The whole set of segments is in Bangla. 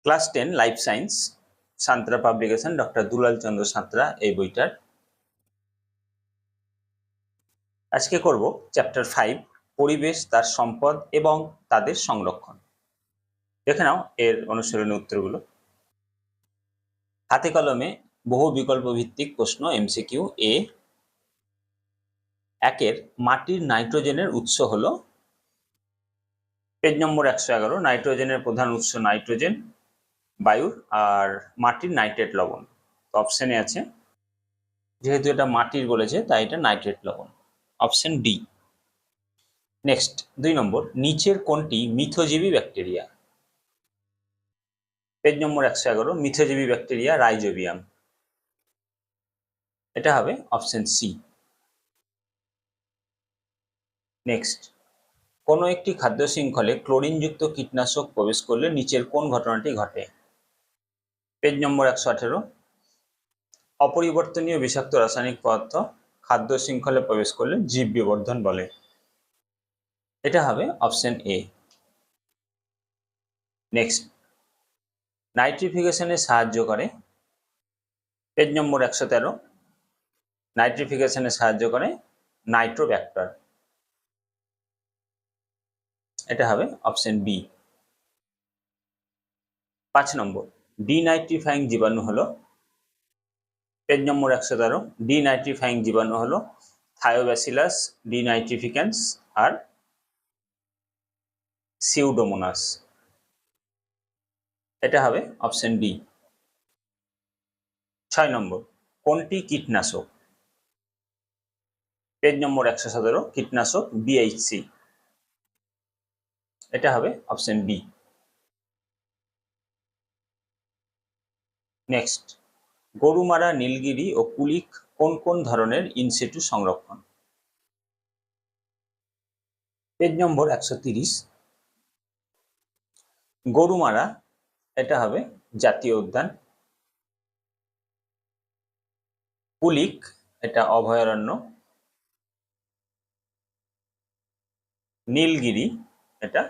Class 10 life science, Santra publication, doctor Dulal Chandra Santra এই বইটার। আজকে করব চ্যাপ্টার 5, পরিবেশ, তার সম্পদ এবং তাদের সংরক্ষণ। দেখে নাও এর অনুসরণী উত্তরগুলো। হাতে কলমে বহু বিকল্প ভিত্তিক প্রশ্ন এমসিকিউ। একের মাটির নাইট্রোজেনের উৎস হলো, পেজ নম্বর 111, নাইট্রোজেনের প্রধান উৎস নাইট্রোজেন, বায়ুর আর মাটির নাইট্রেট লবণ। অপশনে আছে, যেহেতু এটা মাটির বলেছে তাই এটা নাইট্রেট লবণ, অপশন ডি। নেক্সট 2 নম্বর, নিচের কোনটি মিথজীবী ব্যাকটেরিয়া? পেজ নম্বর 111, মিথজীবী ব্যাকটেরিয়া রাইজোবিয়াম, এটা হবে অপশন সি। নেক্সট, কোনো একটি খাদ্য শৃঙ্খলে ক্লোরিনযুক্ত কীটনাশক প্রবেশ করলে নিচের কোন ঘটনাটি ঘটে? পেজ নম্বর 118, অপরিবর্তনীয় বিষাক্ত রাসায়নিক পদার্থ খাদ্য শৃঙ্খলে প্রবেশ করলে জীব বিবর্ধন বলে, এটা হবে অপশন এ। নেক্সট, নাইট্রিফিকেশনে সাহায্য করে, পেজ নম্বর 113, নাইট্রিফিকেশনে সাহায্য করে নাইট্রোব্যাক্টর, এটা হবে অপশন বি। 5 নম্বর, ডিনাইট্রিফাইং জীবাণু হলো, পেজ নম্বর 113, ডিনাইট্রিফাইং জীবাণু হলো থায়োব্যাসিলাস ডিনাইট্রিফিকেন্স আর সিউডোমোনাস, এটা হবে অপশন ডি। 6 নম্বর, কোনটি কীটনাশক? পেজ নম্বর 117, কীটনাশক বিএইচসি, এটা হবে option B. Next, Gorumara, Nilgiri ও কুলিক কোন কোন ধরনের ইনসিটু সংরক্ষণ? পেজ নম্বর 130, গরুমারা এটা হবে জাতীয় উদ্যান, কুলিক এটা অভয়ারণ্য, নীলগিরি এটা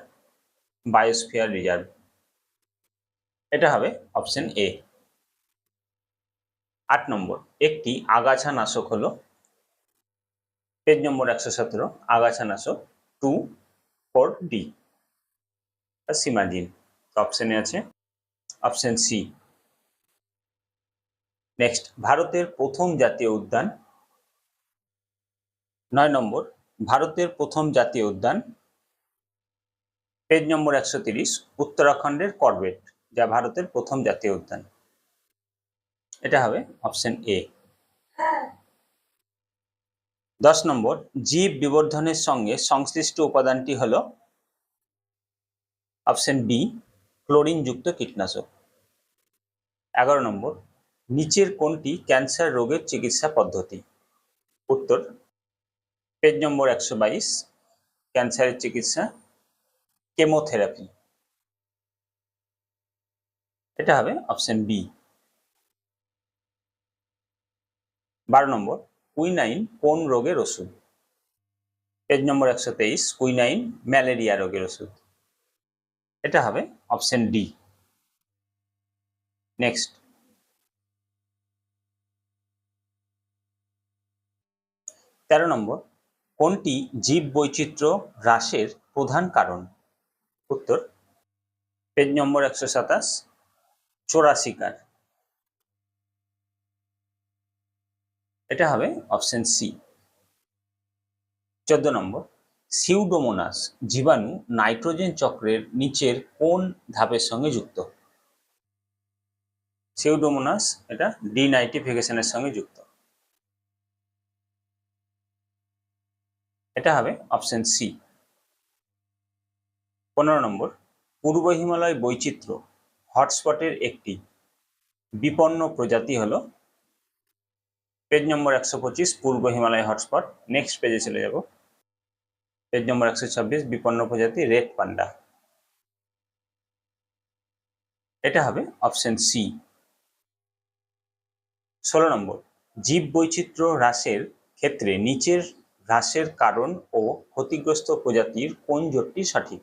বায়োস্ফিয়ার রিজার্ভ, এটা হবে অপশন এ। 8 নম্বর, একটি আগাছা নাশক হলো, পেজ নম্বর 117, আগাছা নাশক 2,4-D সিমাজিন, অপশনে আছে অপশন সি। নেক্সট, ভারতের প্রথম জাতীয় উদ্যান। 9 নম্বর, ভারতের প্রথম জাতীয় উদ্যান, পেজ নম্বর 130, উত্তরাখণ্ডের করবেট যা ভারতের প্রথম জাতীয় উদ্যান, এটা হবে অপশন এ। 10 নম্বর, জীব বিবর্ধনের সঙ্গে সংশ্লিষ্ট উপাদানটি হলো, অপশন বি, ক্লোরিনযুক্ত কীটনাশক। 11 নম্বর, নিচের কোনটি ক্যান্সার রোগের চিকিৎসা পদ্ধতি? উত্তর, পেজ নম্বর 122, ক্যান্সারের চিকিৎসা কেমোথেরাপি, এটা হবে অপশন বি। 12 নম্বর, কুইনাইন কোন রোগের ওষুধ? পেজ নম্বর 123, কুইনাইন ম্যালেরিয়া রোগের ওষুধ, এটা হবে অপশন ডি। নেক্সট, 13 নম্বর, কোনটি জীব বৈচিত্র্য হ্রাসের প্রধান কারণ? উত্তর, পেজ নম্বর 127, চোরা শিকার, এটা হবে অপশন সি। 14 নম্বর, সিউডোমোনাস জীবাণু নাইট্রোজেন চক্রের নিচের কোন ধাপের সঙ্গে যুক্ত? সিউডোমোনাস এটা ডিনাইট্রিফিকেশনের সঙ্গে যুক্ত, এটা হবে অপশন সি। 15 নম্বর, পূর্ব হিমালয় বৈচিত্র্য হটস্পটের একটি বিপন্ন প্রজাতি হলো, পেজ নম্বর 125, পূর্ব হিমালয় হটস্পট। নেক্সট পেজে চলে যাব, পেজ নম্বর 126, বিপন্ন প্রজাতি রেড পান্ডা, এটা হবে অপশন সি। 16 নম্বর, জীব বৈচিত্র্য হ্রাসের ক্ষেত্রে নিচের হ্রাসের কারণ ও ক্ষতিগ্রস্ত প্রজাতির কোন জোটটি সঠিক?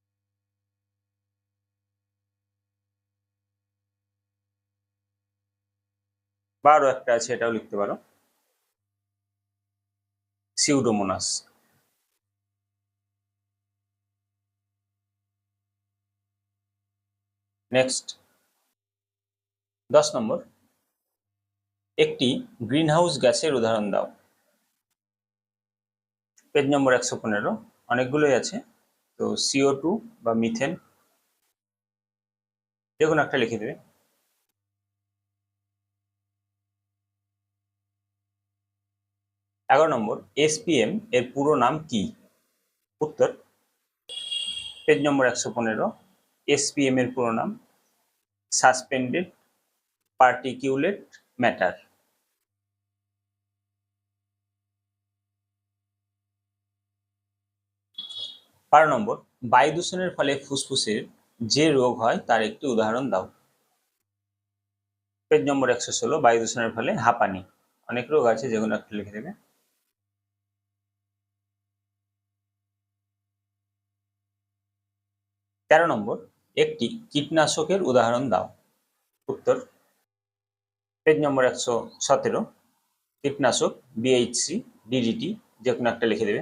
বা আরো একটা আছে, এটাও লিখতে পারো, সিউডোমোনাস। নেক্সট 10 নম্বর, একটি গ্রিনহাউস গ্যাসের উদাহরণ দাও। পেজ নম্বর 115, অনেকগুলোই আছে, তো CO2 বা মিথেন, যে কোনো একটা লিখে দেবে। 11 নম্বর, SPM এর পুরো নাম কি? উত্তর, পেজ নম্বর 115, SPM এর পুরো নাম সাসপেন্ডেড পার্টিকিউলেট ম্যাটার। 12 নম্বর, বায়ু দূষণের ফলে ফুসফুসের যে রোগ হয় তার একটি উদাহরণ দাও। পেজ নম্বর 116, বায়ু দূষণের ফলে হাঁপানি, অনেক রোগ আছে, যেগুলো একটা লিখে দেবে। 13 নম্বর, একটি কীটনাশকের উদাহরণ দাও। উত্তর, পেজ নম্বর 117, কীটনাশক BHC, DDT, যে কোনো একটা লিখে দেবে।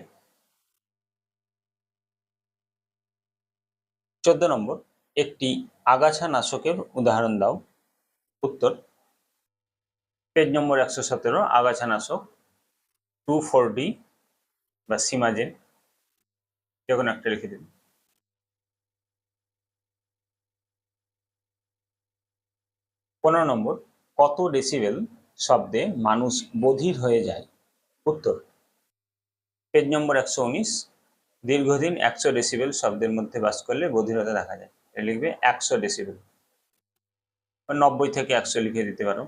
14 নম্বর, একটি আগাছা নাশকের উদাহরণ দাও। উত্তর, পেজ নম্বর 117, আগাছা নাশক 2,4-D বা সিমাজেন, যে কোনো একটা লিখে দেবে। 15 নম্বর, কত ডেসিবেল শব্দে মানুষ বধির হয়ে যায়? উত্তর, পেজ নম্বর 119, দীর্ঘদিন 100 ডেসিবেল শব্দের মধ্যে বাস করলে বধিরতা দেখা যায়। লিখবে 100 ডেসিবেল, 90 থেকে 100 লিখে দিতে পারো।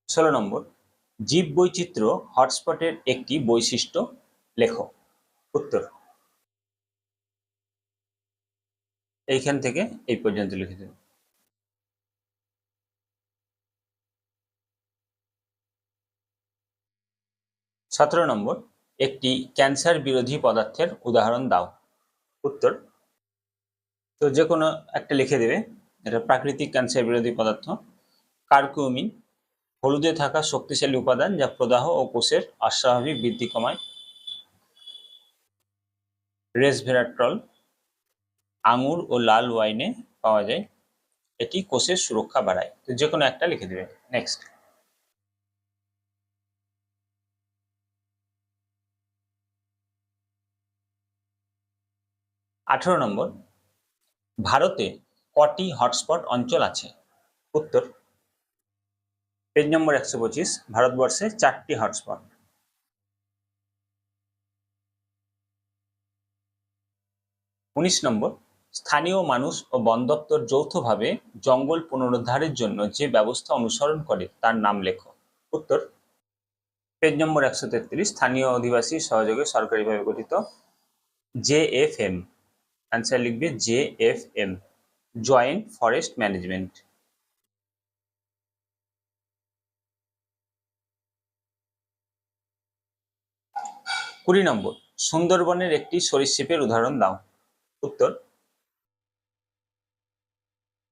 16 নম্বর, জীববৈচিত্র্য হটস্পটের একটি বৈশিষ্ট্য লেখো। উত্তর, এইখান থেকে এই পর্যন্ত লিখে দেবে। 17 নম্বর, একটি ক্যান্সার বিরোধী পদার্থের উদাহরণ দাও। উত্তর, তো যে কোনো একটা লিখে দেবে, এটা প্রাকৃতিক ক্যান্সার বিরোধী পদার্থ কার্কুমিন, হলুদে থাকা শক্তিশালী উপাদান যা প্রদাহ ও কোষের অস্বাভাবিক বৃদ্ধি কমায়। রেসভেরাট্রল, আঙুর ও লাল ওয়াইনে পাওয়া যায়, এটি কোষের সুরক্ষা বাড়ায়। তো যে কোনো একটা লিখে দেবে। নেক্সট 18 নম্বর, ভারতে কটি হটস্পট অঞ্চল আছে? উত্তর, পেজ নম্বর 125, ভারতবর্ষে 4টি হটস্পট। 19 নম্বর, স্থানীয় মানুষ ও বন দপ্তর যৌথভাবে জঙ্গল পুনরুদ্ধারের জন্য যে ব্যবস্থা অনুসরণ করে তার নাম লেখো। উত্তর, পেজ নম্বর 133, স্থানীয় অধিবাসী সহযোগে সরকারিভাবে গঠিত JFM, অ্যান্সার লিখবে JFM, জয়েন্ট ফরেস্ট ম্যানেজমেন্ট। 20 নম্বর, সুন্দরবনের একটি সরীসৃপের উদাহরণ দাও। উত্তর,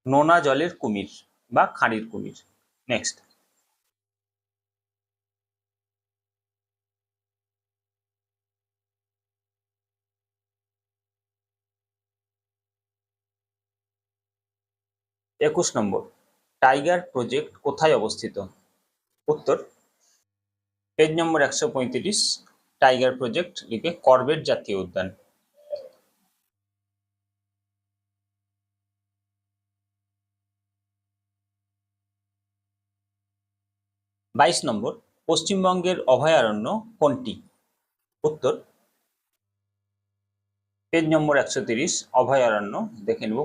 নোনা জলের কুমির বা খাঁড়ির কুমির। নেক্সট 21 নম্বর, টাইগার প্রজেক্ট কোথায় অবস্থিত? উত্তর, পেজ নম্বর 135, টাইগার প্রজেক্ট লিখে করবেট জাতীয় উদ্যান। 22 নম্বর, পশ্চিমবঙ্গের অভয়ারণ্য কোনটি? উত্তর, পেজ নম্বর 130, অভয়ারণ্য দেখে নেব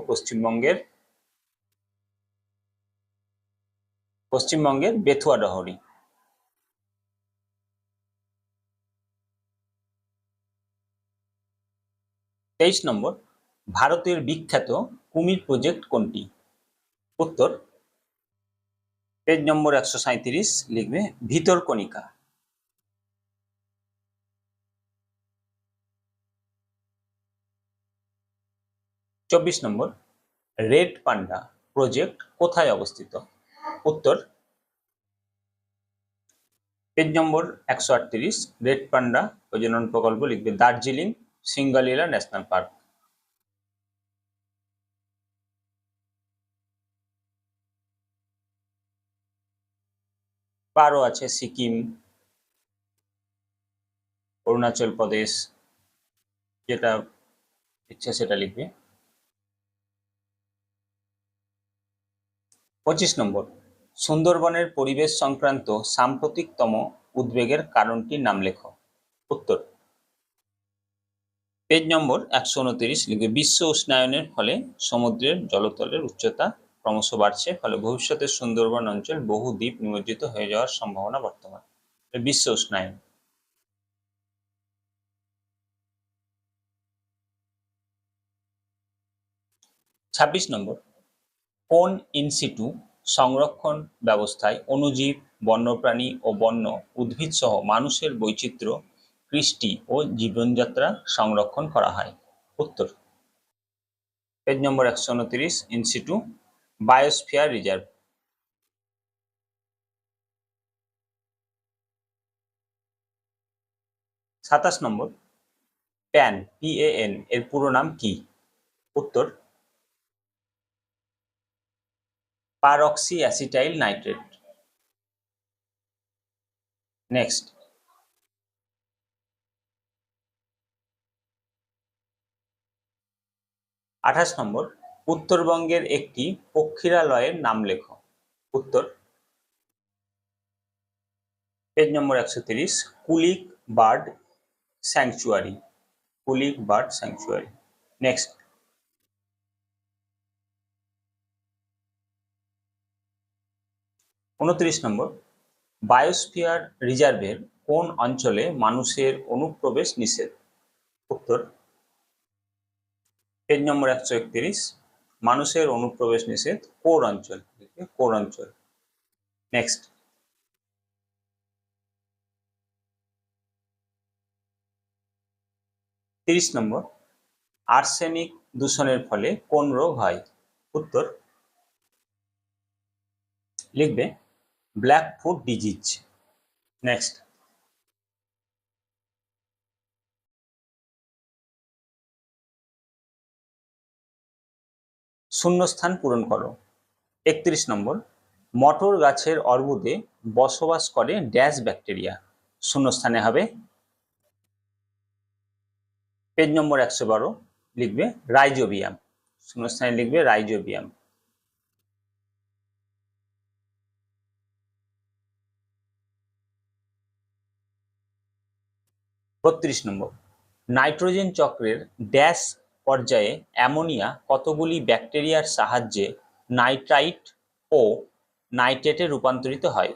পশ্চিমবঙ্গের বেথুয়া ডহরি। 23 নম্বর, ভারতের বিখ্যাত কুমির প্রজেক্ট কোনটি? উত্তর, পেজ নম্বর 137, লিখবে ভিতরকণিকা। 24 নম্বর, রেড পান্ডা প্রজেক্ট কোথায় অবস্থিত? উত্তর, পেজ নম্বর 138, রেড পান্ডা প্রজনন প্রকল্প লিখবে দার্জিলিং সিঙ্গালিলা ন্যাশনাল পার্ক। আরও আছে সিকিম, অরুণাচল প্রদেশ, যেটা ইচ্ছা সেটা লিখবে। 25 নম্বর, সুন্দরবনের পরিবেশ সংক্রান্ত সাম্প্রতিকতম উদ্বেগের কারণটির নাম লেখো। উত্তর, পেজ নম্বর 129 লিখবে বিশ্ব উষ্ণায়নের ফলে সমুদ্রের জলতলের উচ্চতা ক্রমশ বাড়ছে, ফলে ভবিষ্যতে সুন্দরবন অঞ্চল বহু দ্বীপ নিমজ্জিত হয়ে যাওয়ার সম্ভাবনা বর্তমান। বিশ্ব উষ্ণায়ন। 26 নম্বর, কোন ইনসিটু সংরক্ষণ ব্যবস্থায় অণুজীব, বন্যপ্রাণী ও বন্য উদ্ভিদ সহ মানুষের বৈচিত্র্য, কৃষ্টি ও জীবনযাত্রা সংরক্ষণ করা হয়? উত্তর, পেজ নম্বর 129, ইনসিটু বায়োস্ফিয়ার রিজার্ভ। 27 নম্বর, প্যান PAN এর পুরো নাম কি? উত্তর, পারঅক্সি অ্যাসিটাইল নাইট্রেট। নেক্সট, 28 নম্বর, উত্তরবঙ্গের একটি পক্ষীরালয়ের নাম লেখো। উত্তর, পেজ নম্বর 130, Kulik bird sanctuary. Kulik bird sanctuary. Next, 29 নম্বর, বায়োস্ফিয়ার রিজার্ভের কোন অঞ্চলে মানুষের অনুপ্রবেশ নিষেধ? উত্তর, পেজ নম্বর 131, মানুষের অনুপ্রবেশ নিষেধ কোর অঞ্চল। কোর অঞ্চল। নেক্সট, 30 নম্বর, আর্সেনিক দূষণের ফলে কোন রোগ হয়? উত্তর, লিখবে ব্ল্যাক ফুট ডিজিজ। নেক্সট, শূন্যস্থান পূরণ করো। 31 নম্বর, মটর গাছের অর্বুদে বসবাস করে ড্যাশ ব্যাকটেরিয়া। শূন্যস্থানে হবে, পেজ নম্বর 112 লিখবে রাইজোবিয়াম। শূন্যস্থানে লিখবে রাইজোবিয়াম। বত্রিশ নম্বর, নাইট্রোজেন চক্রের ড্যাশ পর্যায়ে অ্যামোনিয়া কতগুলি ব্যাকটেরিয়ার সাহায্যে নাইট্রাইট ও নাইট্রেটে রূপান্তরিত হয়?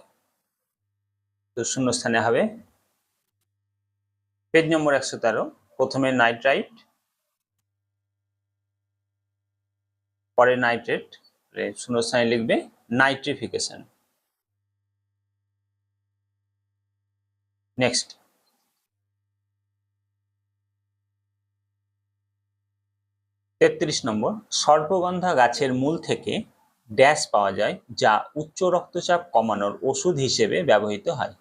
তো শূন্যস্থানে হবে, পেজ নম্বর 113, প্রথমে নাইট্রাইট, পরে নাইট্রেট, শূন্যস্থানে লিখবে নাইট্রিফিকেশন। নেক্সট, 33 নম্বর, সর্পগন্ধা গাছের মূল থেকে ড্যাশ পাওয়া যায় যা উচ্চ রক্তচাপ কমানোর ওষুধ হিসেবে ব্যবহৃত হয়?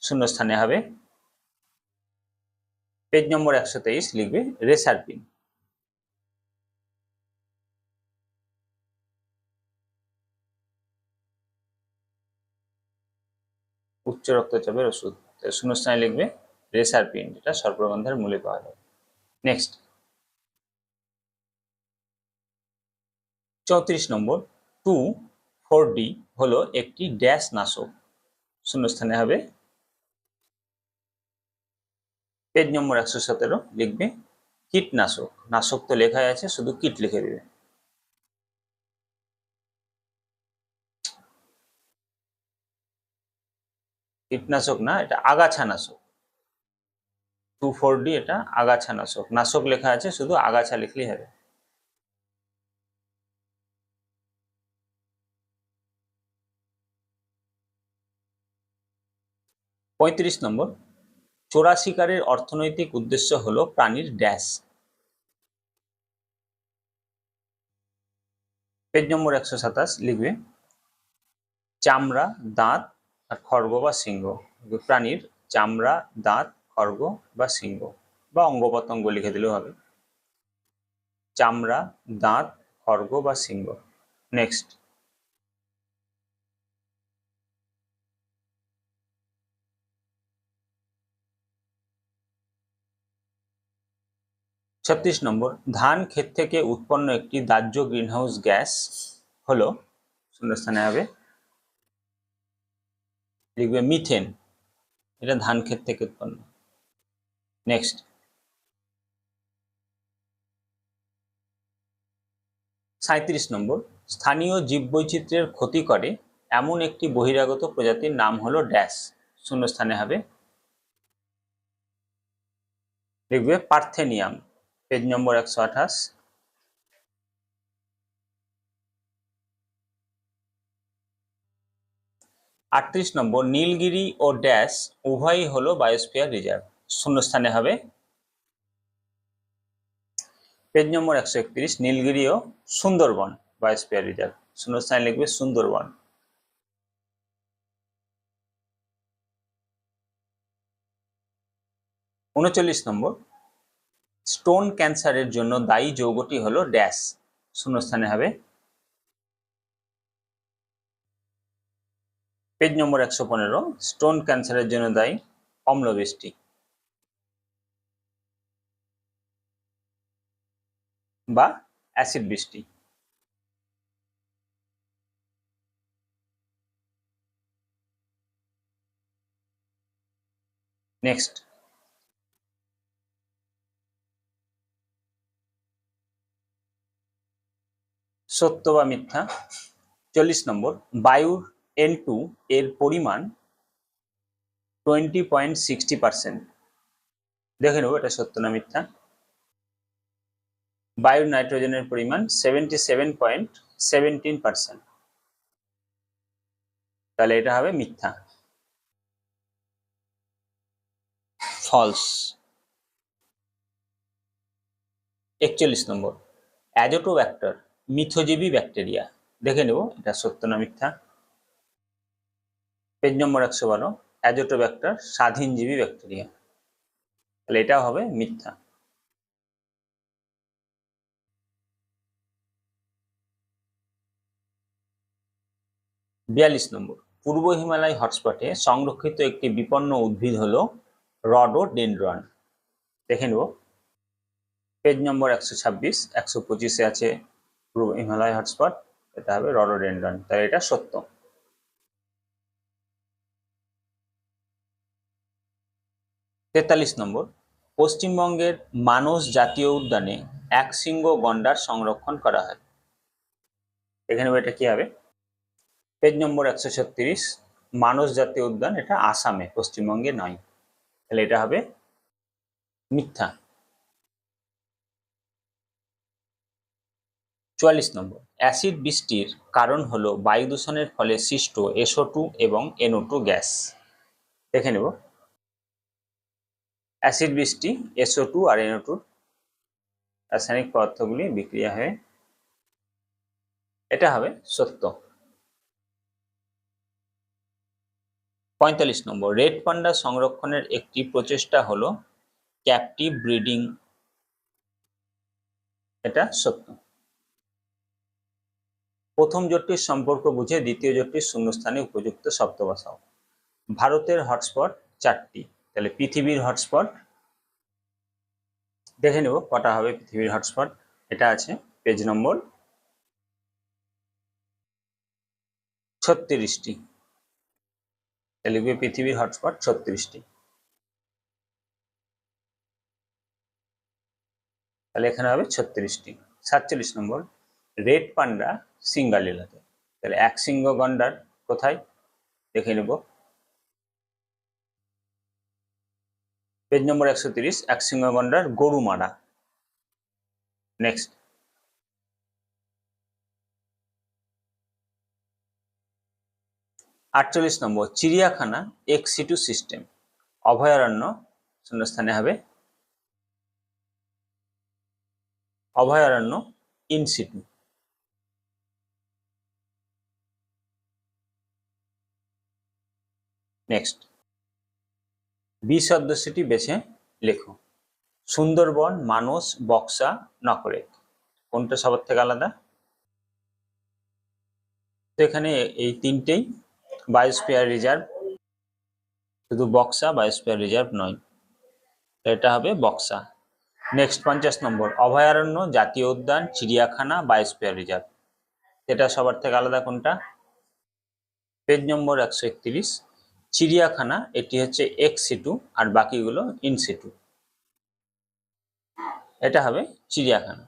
শূন্যস্থানে হবে, পেজ নম্বর 123 লিখবে রেসারপিন। উচ্চ রক্তচাপের ওষুধ, শূন্যস্থানে লিখবে রেসারপিন, যেটা সর্পগন্ধার মূলে পাওয়া যায়। নেক্সট, 34 নম্বর, 2,4-D হলো একটি ড্যাশ নাশক। শূন্যস্থানে হবে, পেজ নম্বর 117 লিখবে কীটনাশক। নাশক তো লেখাই আছে, শুধু কীট লিখে দেবে। কীটনাশক না, এটা আগাছা নাশক। 2,4-D এটা আগাছা নাশক। নাশক লেখা আছে, শুধু আগাছা লিখলেই হবে। পঁয়ত্রিশ নম্বর, চোরা শিকারের অর্থনৈতিক উদ্দেশ্য হলো প্রাণীর ড্যাশ। পেজ নম্বর 127 লিখবে চামড়া, দাঁত আর খর্গ বা সিংহ। প্রাণীর চামড়া, দাঁত, খর্গ বা সিংহ বা অঙ্গ প্রত্যঙ্গ লিখে দিলেও হবে। চামড়া, দাঁত, খর্গ বা সিংহ। নেক্সট, 36 নম্বর, ধান ক্ষেত থেকে উৎপন্ন একটি দাহ্য গ্রিনহাউস গ্যাস হলো, শূন্যস্থানে হবে লিখবে মিথেন। এটা ধান ক্ষেত থেকে উৎপন্ন। নেক্সট, 37 নম্বর, স্থানীয় জীববৈচিত্র্যের ক্ষতি করে এমন একটি বহিরাগত প্রজাতির নাম হলো ড্যাশ, শূন্যস্থানে হবে লিখবে পার্থেনিয়াম। পেজ নম্বর 128। 38 নম্বর, নীলগিরি ও ড্যাশ উভয়ই হলো বায়োস্ফিয়ার রিজার্ভ, শূন্যস্থানে হবে পেজ নম্বর 131, নীলগিরি ও সুন্দরবন বায়োস্ফিয়ার রিজার্ভ, শূন্যস্থানে লিখবে সুন্দরবন। উনচল্লিশ নম্বর, স্টোন ক্যান্সারের জন্য দায়ী যৌগটি হলো ড্যাশ, শূন্যস্থানে হবে পেজ নম্বর 115, স্টোন ক্যান্সারের জন্য দায়ী অম্লবৃষ্টি বা অ্যাসিড বৃষ্টি। নেক্সট, সত্য বা মিথ্যা। 40 নম্বর, বায়ুর N2 এর পরিমাণ 20.60%। দেখে নেব এটা সত্য না মিথ্যা। বায়ুর নাইট্রোজেনের পরিমাণ 77.17%, তাহলে এটা হবে মিথ্যা, ফলস। 41 নম্বর, অ্যাজোটোব্যাক্টর মিথজীবী ব্যাকটেরিয়া, দেখে নেব এটা সত্য না মিথ্যা। পেজ নম্বর 112, অ্যাজোটোব্যাক্টর স্বাধীনজীবী ব্যাকটেরিয়া, তাহলে এটাও হবে মিথ্যা। 42 নম্বর, পূর্ব হিমালয় হটস্পটে সংরক্ষিত একটি বিপন্ন উদ্ভিদ হলো রডোডেনড্রন, দেখে নেব পেজ নম্বর 126, 125 আছে পূর্ব হিমালয় হটস্পট, এটা হবে রডোডেনড্রন, তাই এটা সত্য। 43 নম্বর, পশ্চিমবঙ্গের মানস জাতীয় উদ্যানে একশৃঙ্গ গন্ডার সংরক্ষণ করা হয়, এখানে এটা কি হবে পেজ নম্বর 136, মানস জাতীয় উদ্যান এটা আসামে, পশ্চিমবঙ্গে নয়, তাহলে এটা হবে মিথ্যা। 44 নম্বর, অ্যাসিড বৃষ্টির কারণ হলো বায়ু দূষণের ফলে সৃষ্ট SO2 এবং NO2 গ্যাস, দেখে নেব অ্যাসিড বৃষ্টি SO2 আর NO2 রাসায়নিক পদার্থগুলি বিক্রিয়া হয়ে, এটা হবে সত্য। 45 নম্বর, রেড পান্ডা সংরক্ষণের একটি প্রচেষ্টা হলো ক্যাপটিভ ব্রিডিং, এটা সত্য। প্রথম জোটটির সম্পর্ক বুঝে দ্বিতীয় জোটটির শূন্যস্থানে উপযুক্ত শব্দ বসাও। ভারতের হটস্পট 4টি, তাহলে পৃথিবীর হটস্পট দেখে নেব কটা হবে পৃথিবীর হটস্পট, এটা আছে পেজ নম্বর 36টি, লিখবে পৃথিবীর হটস্পট 36টি, তাহলে এখানে হবে 36টি। 47 নম্বর, রেড পান্ডা সিঙ্গাল এলাকা, তাহলে এক সিংহ গন্ডার কোথায় দেখে নেব পেজ নম্বর 130, এক সিংহ গন্ডার গরুমারা। নেক্সট, 48 নম্বর, চিড়িয়াখানা ex-situ সিস্টেম, অভয়ারণ্য শূন্যস্থানে হবে অভয়ারণ্য ইন সিটু। নেক্সট, বি সদস্যটি বেছে লেখো। সুন্দরবন, মানস, বক্সা, নকরেক, কোনটা সবার থেকে আলাদা? তো এখানে এই তিনটেই বায়োস্ফিয়ার রিজার্ভ, শুধু বক্সা বায়োস্ফিয়ার রিজার্ভ নয়, এটা হবে বক্সা। নেক্সট 50 নম্বর, অভয়ারণ্য, জাতীয় উদ্যান, চিড়িয়াখানা, বায়োস্ফিয়ার রিজার্ভ, এটা সবার থেকে আলাদা কোনটা? পেজ নম্বর 131, চিড়িয়াখানা, এটি হচ্ছে এক্স সিটু আর বাকিগুলো ইন সিটু, এটা হবে চিড়িয়াখানা।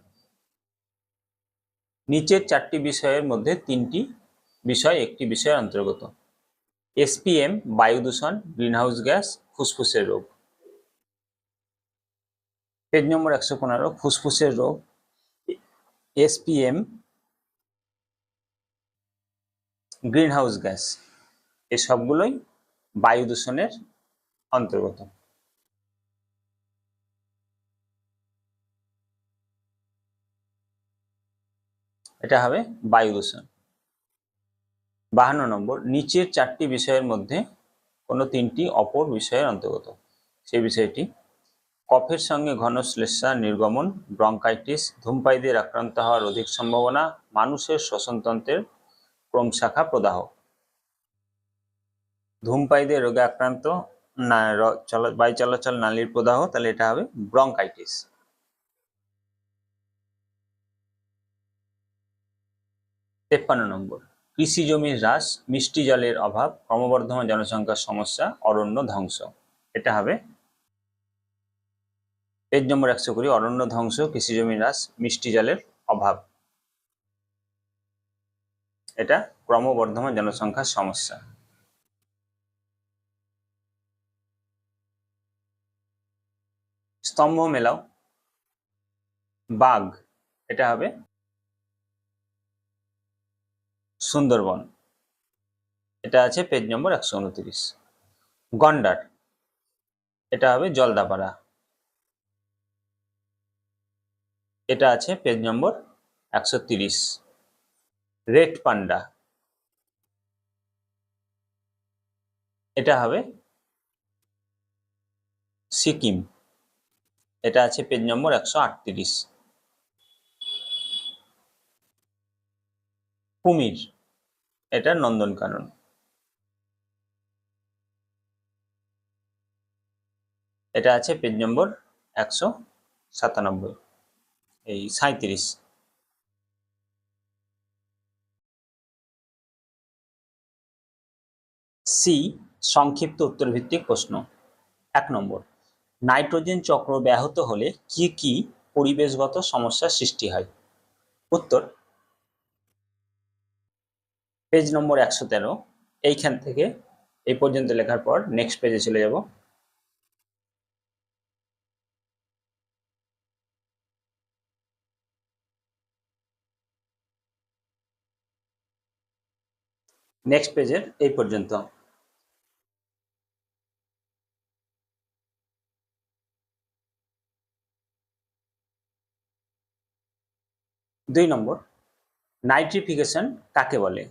নিচের 4টি বিষয়ের মধ্যে 3টি বিষয় একটি বিষয়ের অন্তর্গত। এসপিএম, বায়ু দূষণ, গ্রিনহাউস গ্যাস, ফুসফুসের রোগ। পেজ নম্বর 115, ফুসফুসের রোগ, এসপিএম, গ্রিনহাউস গ্যাস, এই সবগুলোই বায়ু দূষণের অন্তর্গত। এটা হবে বায়ু দূষণ। 52 নম্বর, নিচের 4টি বিষয়ের মধ্যে কোনো 3টি অপর বিষয়ের অন্তর্গত। সেই বিষয়টি, কফের সঙ্গে ঘন শ্লেষ্মা নির্গমন, ব্রঙ্কাইটিস, ধূমপায়ীদের আক্রান্ত হওয়ার অধিক সম্ভাবনা, মানুষের শ্বসনতন্ত্রের ক্রমশাখা প্রদাহ। ধূমপায়ীদের রোগে আক্রান্ত না, বায়ু চলাচল নালীর প্রদাহ, তাহলে এটা হবে ব্রঙ্কাইটিস। 53 নম্বর, কৃষি জমির হ্রাস, মিষ্টি জলের অভাব, ক্রমবর্ধমান জনসংখ্যার সমস্যা, অরণ্য ধ্বংস, এটা হবে পেজ নম্বর 120, অরণ্য ধ্বংস, কৃষি জমির হ্রাস, মিষ্টি জলের অভাব, এটা ক্রমবর্ধমান জনসংখ্যার সমস্যা। স্তম্ভ মেলাও, বাঘ, এটা হবে সুন্দরবন, এটা আছে পেজ নম্বর 129। গন্ডার, এটা হবে জলদাপাড়া, এটা আছে পেজ নম্বর 130। রেড পান্ডা, এটা হবে সিকিম, এটা আছে পেজ নম্বর 138। কুমির, এটা নন্দনকানন, এটা আছে পেজ নম্বর 197, এই 37। সি, সংক্ষিপ্ত উত্তর ভিত্তিক প্রশ্ন। 1 নম্বর, নাইট্রোজেন চক্র ব্যাহত হলে কি কি পরিবেশগত সমস্যার সৃষ্টি হয়? উত্তর, পেজ নম্বর 113, এইখান থেকে এই পর্যন্ত লেখার পর নেক্সট পেজে চলে যাব। নেক্সট পেজের এই পর্যন্ত। 2 নম্বর, নাইট্রিফিকেশন কাকে বলে?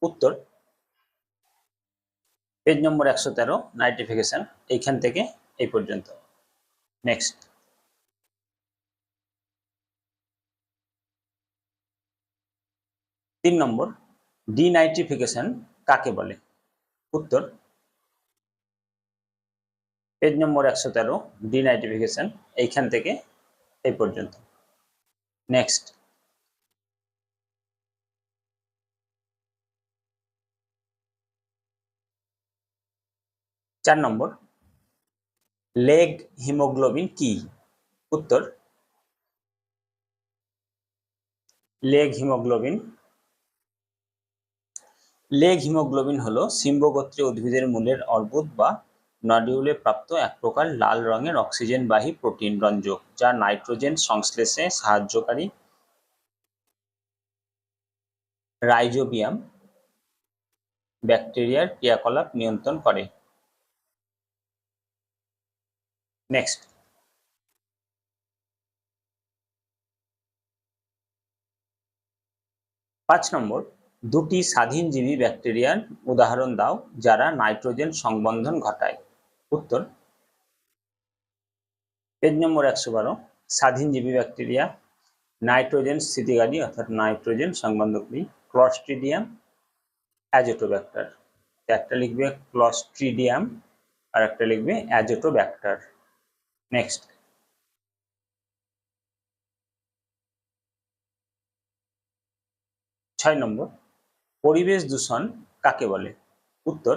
উত্তর, পেজ নম্বর 113, নাইট্রিফিকেশন, এইখান থেকে এই পর্যন্ত। নেক্সট, 3 নম্বর, ডিনাইট্রিফিকেশন কাকে বলে? উত্তর, পেজ নম্বর 113, ডিনাইট্রিফিকেশন, এইখান থেকে এই পর্যন্ত। নেক্সট, 4 নম্বর, লেগ হিমোগ্লোবিন কি? উত্তর, লেগ হিমোগ্লোবিন, লেগ হিমোগ্লোবিন হলো সিম্বগোত্রীয় উদ্ভিদের মূলের অর্বুদ বা নডিউলে প্রাপ্ত এক প্রকার লাল রঙের অক্সিজেনবাহী প্রোটিন রঞ্জক, যা নাইট্রোজেন সংশ্লেষে সাহায্যকারী রাইজোবিয়াম ব্যাকটেরিয়ার ক্রিয়াকলাপ নিয়ন্ত্রণ করে। নেক্সট, 5 নম্বর, দুটি স্বাধীনজীবী ব্যাকটেরিয়ার উদাহরণ দাও যারা নাইট্রোজেন সংবন্ধন ঘটায়। উত্তর, পেজ নম্বর 112, স্বাধীনজীবী ব্যাকটেরিয়া নাইট্রোজেন স্থিতিকারী অর্থাৎ নাইট্রোজেন সংবন্ধকারী ক্লস্ট্রিডিয়াম অ্যাজোটোব্যাক্টার। একটা লিখবে ক্লস্ট্রিডিয়াম আর একটা লিখবে অ্যাজোটোব্যাক্টার। নেক্সট, 6 নম্বর, পরিবেশ দূষণ কাকে বলে? উত্তর,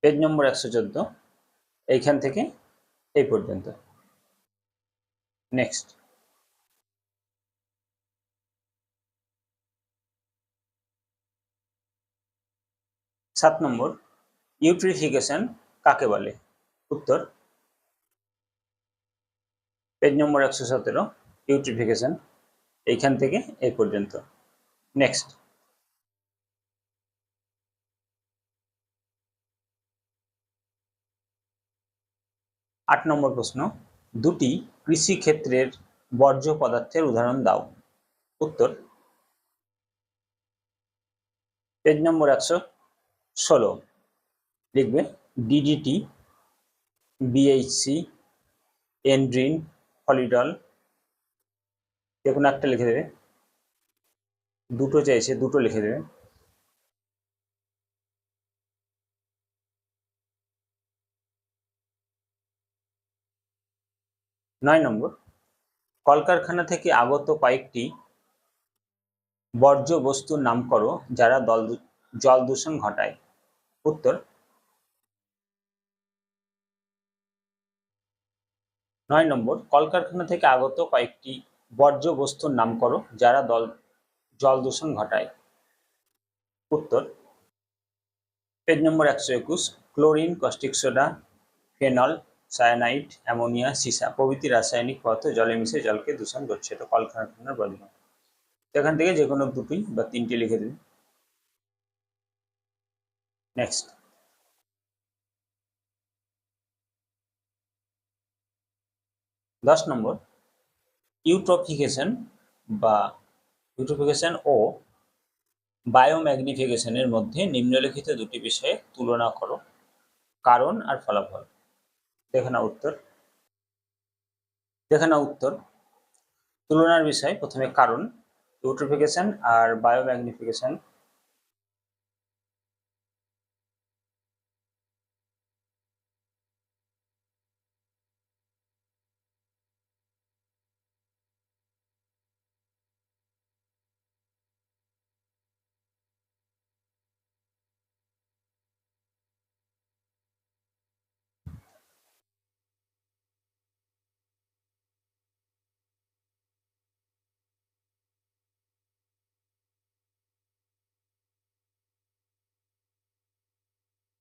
পেজ নম্বর 114, এইখান থেকে এই পর্যন্ত। নেক্সট, 7 নম্বর, ইউট্রিফিকেশন কাকে বলে? উত্তর, পেজ নম্বর 117, ইউট্রিফিকেশন এইখান থেকে এই পর্যন্ত। নেক্সট, 8 নম্বর প্রশ্ন, দুটি কৃষিক্ষেত্রের বর্জ্য পদার্থের উদাহরণ দাও। উত্তর, পেজ নম্বর 116, লিখবে ডিডিটি, বিএইচসি, এন্ড্রিন, ফলিডল, যে কোনো একটা লিখে দেবে। দুটো চাইছে, দুটো লিখে দেবে। নয় নম্বর, কলকারখানা থেকে আগত কয়েকটি বর্জ্য বস্তুর নাম করো যারা জল দূষণ ঘটায়। উত্তর, 9 নম্বর, কলকারখানা থেকে আগত কয়েকটি বর্জ্য বস্তুর নাম করো যারা জল দূষণ ঘটায়। উত্তর, পেজ নম্বর 121, chlorine, caustic soda, phenol, cyanide, ammonia, সীসা প্রভৃতি রাসায়নিক পদার্থ জলে মিশে জলকে দূষণ করছে। এটা কলকারখানার বর্জ্য। এখান থেকে যে কোনো দুটি বা তিনটি লিখে দিন। নেক্সট, 10 নম্বর, ইউট্রোফিকেশন ও বায়োম্যাগনিফিকেশনের মধ্যে নিম্নলিখিত দুটি বিষয়ে তুলনা করো। কারণ আর ফলাফল। দেখে নাও উত্তর। তুলনার বিষয় প্রথমে কারণ, ইউট্রোফিকেশন আর বায়োম্যাগনিফিকেশন।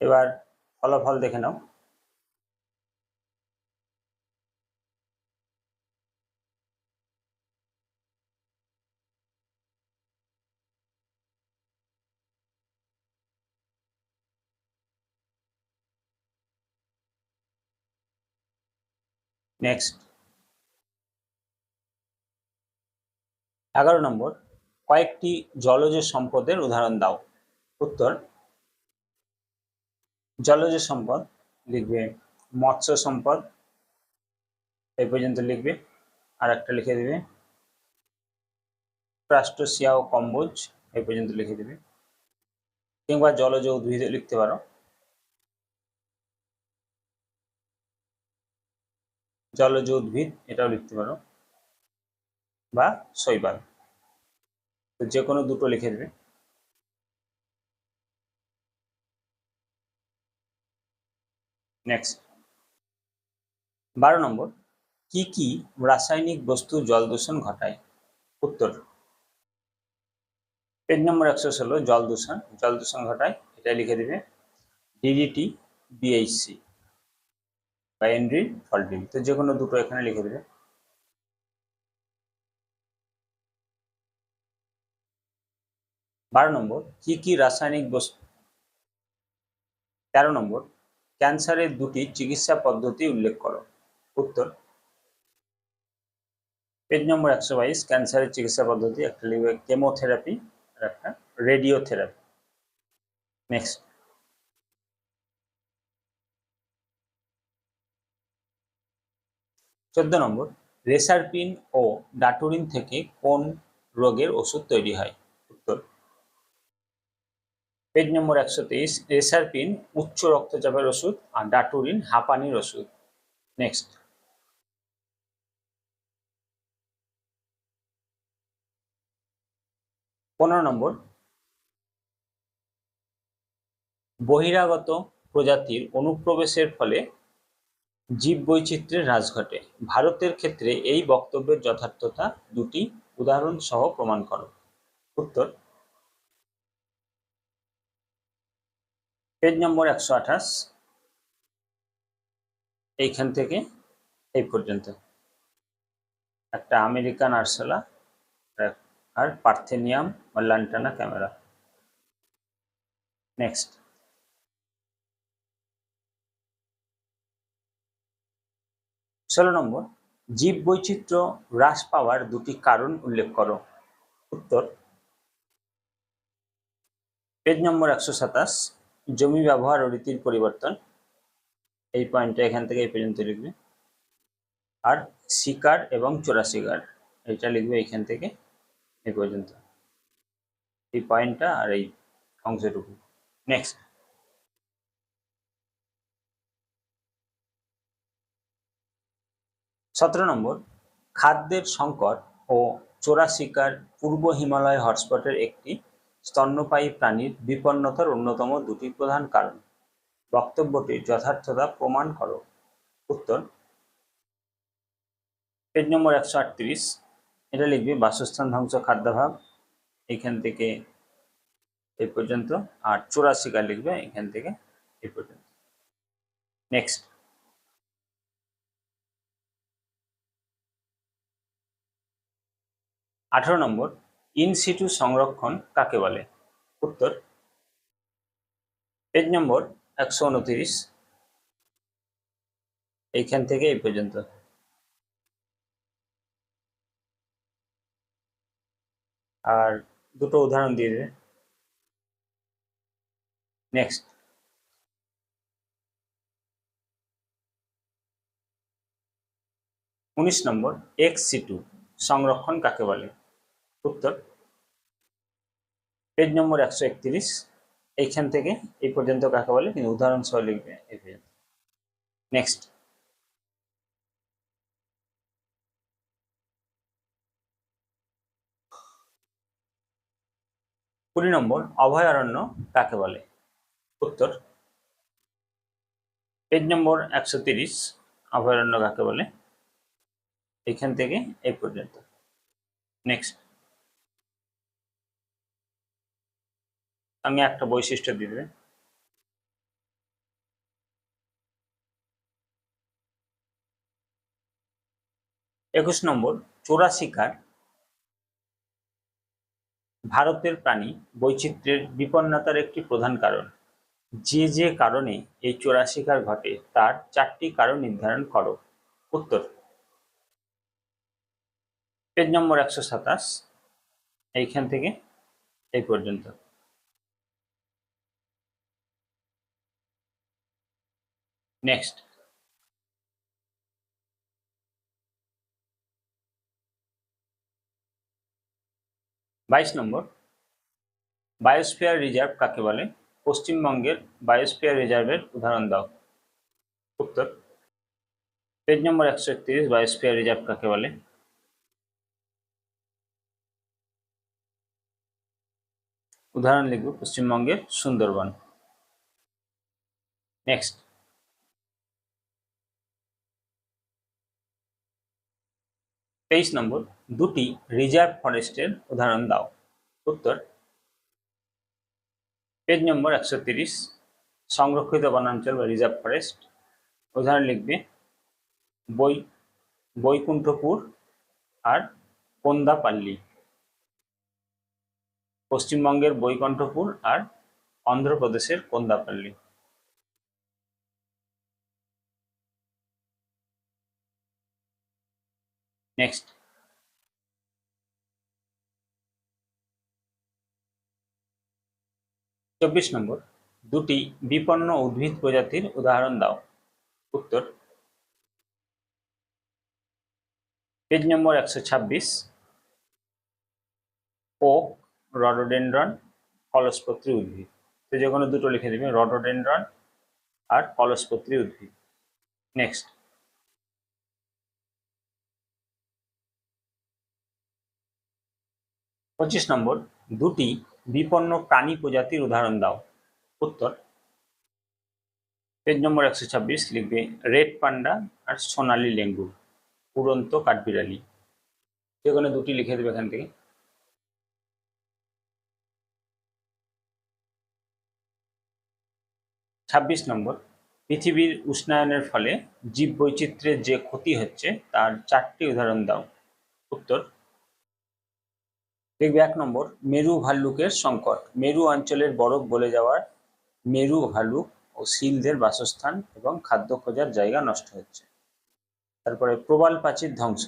এবার ফলাফল দেখে নাও। নেক্সট, 11 নম্বর, কয়েকটি জলজ সম্পদের উদাহরণ দাও। উত্তর, জলজ সম্পদ লিখবে মৎস্য সম্পদ, এই পর্যন্ত লিখবে। আর একটা লিখে দেবে ক্রাস্টোসিয়া ও কম্বোজ, এই পর্যন্ত লিখে দেবে। কিংবা জলজ উদ্ভিদ লিখতে পারো, জলজ উদ্ভিদ এটাও লিখতে পারো, বা শৈবাল, তো যে কোনো দুটো লিখে দেবে। নেক্সট, 12 নম্বর, কি কি রাসায়নিক বস্তু জল দূষণ ঘটায়? উত্তর, পেজ নম্বর 116, জল দূষণ ঘটায়, এটা লিখে দেবে ডিডিটি, বিএইচসি বা এন্ড্রিন, ফলডিন, তো যে কোনো দুটো এখানে লিখে দেবে। 12 নম্বর, কি কি রাসায়নিক বস্তু। 13 নম্বর, ক্যান্সারের দুটি চিকিৎসা পদ্ধতি উল্লেখ করো। উত্তর, পেজ নম্বর 122, ক্যান্সারের চিকিৎসা পদ্ধতি। একটা লিখবে কেমোথেরাপি আর একটা রেডিওথেরাপি। নেক্সট। 14 নম্বর, রেসারপিন ও ডাটুরিন থেকে কোন রোগের ওষুধ তৈরি হয়? উত্তর। পেজ নম্বর 123, রেসারপিন উচ্চ রক্তচাপের ওষুধ আর ডাটুরিন হাঁপানির ওষুধ। নেক্সট। 15 নম্বর, বহিরাগত প্রজাতির অনুপ্রবেশের ফলে জীববৈচিত্র্যের হ্রাস ঘটে। ভারতের ক্ষেত্রে এই বক্তব্যের যথার্থতা দুটি উদাহরণ সহ প্রমাণ করো। উত্তর। পেজ নম্বর 128, এইখান থেকে এই পর্যন্ত একটা আমেরিকান আরসোলা আর পার্থেনিয়াম বা লান্টানা ক্যামেরা। নেক্সট। 16 নম্বর, জীববৈচিত্র্য হ্রাস পাওয়ার দুটি কারণ উল্লেখ করো। উত্তর। পেজ নম্বর 127, জমি ব্যবহার ও রীতির পরিবর্তন। এই পয়েন্টটা এখান থেকে এই পর্যন্ত লিখবে। আর শিকার এবং চোরা শিকার, এটা লিখবে এইখান থেকে এই পর্যন্ত, এই পয়েন্টটা আর এই অংশটুকু। নেক্সট। 17 নম্বর, খাদ্যের সংকট ও চোরা শিকার পূর্ব হিমালয় হটস্পটের একটি স্তন্যপায়ী প্রাণীর বিপন্নতার অন্যতম দুটি প্রধান কারণ। বক্তব্যটির যথার্থতা প্রমাণ করো। উত্তর। পেজ নম্বর 138, এটা লিখবে বাসস্থান ধ্বংস, খাদ্যাভাব, এখান থেকে এই পর্যন্ত। আর চোরা শিকার লিখবে এখান থেকে এই পর্যন্ত। নেক্সট। 18 নম্বর, ইনসিটু সংরক্ষণ কাকে বলে? উত্তর। পেজ নম্বর 129, এইখান থেকে এই পর্যন্ত। আর দুটো উদাহরণ দিয়ে দেবে। নেক্সট। 19 নম্বর, এক্স সিটু সংরক্ষণ কাকে বলে? উত্তর। পেজ নম্বর 131, এইখান থেকে এই পর্যন্ত কাকে বলে, কিন্তু উদাহরণ সহ লিখবে এই পর্যন্ত। নেক্সট। 20 নম্বর, অভয়ারণ্য কাকে বলে? উত্তর। পেজ নম্বর 130, অভয়ারণ্য কাকে বলে, এইখান থেকে এই পর্যন্ত। নেক্সট। আমি একটা বৈশিষ্ট্য দিবে। 21 নম্বর, চোরা শিকার ভারতের প্রাণী বৈচিত্র্যের বিপন্নতার একটি প্রধান কারণ। যে যে কারণে এই চোরা শিকার ঘটে তার 4টি কারণ নির্ধারণ করো। উত্তর। পেজ নম্বর 127, এইখান থেকে এই পর্যন্ত। নেক্সট। 22 নম্বর, বায়োস্ফিয়ার রিজার্ভ কাকে বলে? পশ্চিমবঙ্গের বায়োস্ফিয়ার রিজার্ভের উদাহরণ দাও। উত্তর। পেজ নম্বর 131, বায়োস্ফিয়ার রিজার্ভ কাকে বলে? উদাহরণ লিখব পশ্চিমবঙ্গের সুন্দরবন। নেক্সট। 23 নম্বর, দুটি রিজার্ভ ফরেস্টের উদাহরণ দাও। উত্তর। পেজ নম্বর 130, সংরক্ষিত বনাঞ্চল বা রিজার্ভ ফরেস্ট। উদাহরণ লিখবে বৈকুণ্ঠপুর আর কোন্দাপাল্লি। পশ্চিমবঙ্গের বৈকুণ্ঠপুর আর অন্ধ্রপ্রদেশের কোন্দাপাল্লি। নেক্সট। 24 নম্বর, দুটি বিপন্ন উদ্ভিদ প্রজাতির উদাহরণ দাও। উত্তর, পেজ নম্বর 126, ওক, রডোডেনড্রন, কলসপত্রী উদ্ভিদ। তো যে কোনো দুটো লিখে দেবে, রডোডেনড্রন আর কলসপত্রী উদ্ভিদ। নেক্সট, 25 নম্বর, দুটি বিপন্ন প্রাণী প্রজাতির উদাহরণ দাও। উত্তর, পেজ নম্বর 126 লিখবে রেড পান্ডা আর সোনালী লেঙ্গুর, উড়ন্ত কাঠবিড়ালি। যে কোনো দুটি লিখে দেবে এখান থেকে। 26 নম্বর, পৃথিবীর উষ্ণায়নের ফলে জীববৈচিত্র্যের যে ক্ষতি হচ্ছে তার 4টি উদাহরণ দাও। উত্তর, লিখবে 1 নম্বর, মেরু ভাল্লুকের সংকট। মেরু অঞ্চলের বরফ গলে যাওয়ার মেরু ভাল্লুক ও সিলদের বাসস্থান এবং খাদ্য খোঁজার জায়গা নষ্ট হচ্ছে। তারপরে প্রবাল প্রাচীর ধ্বংস।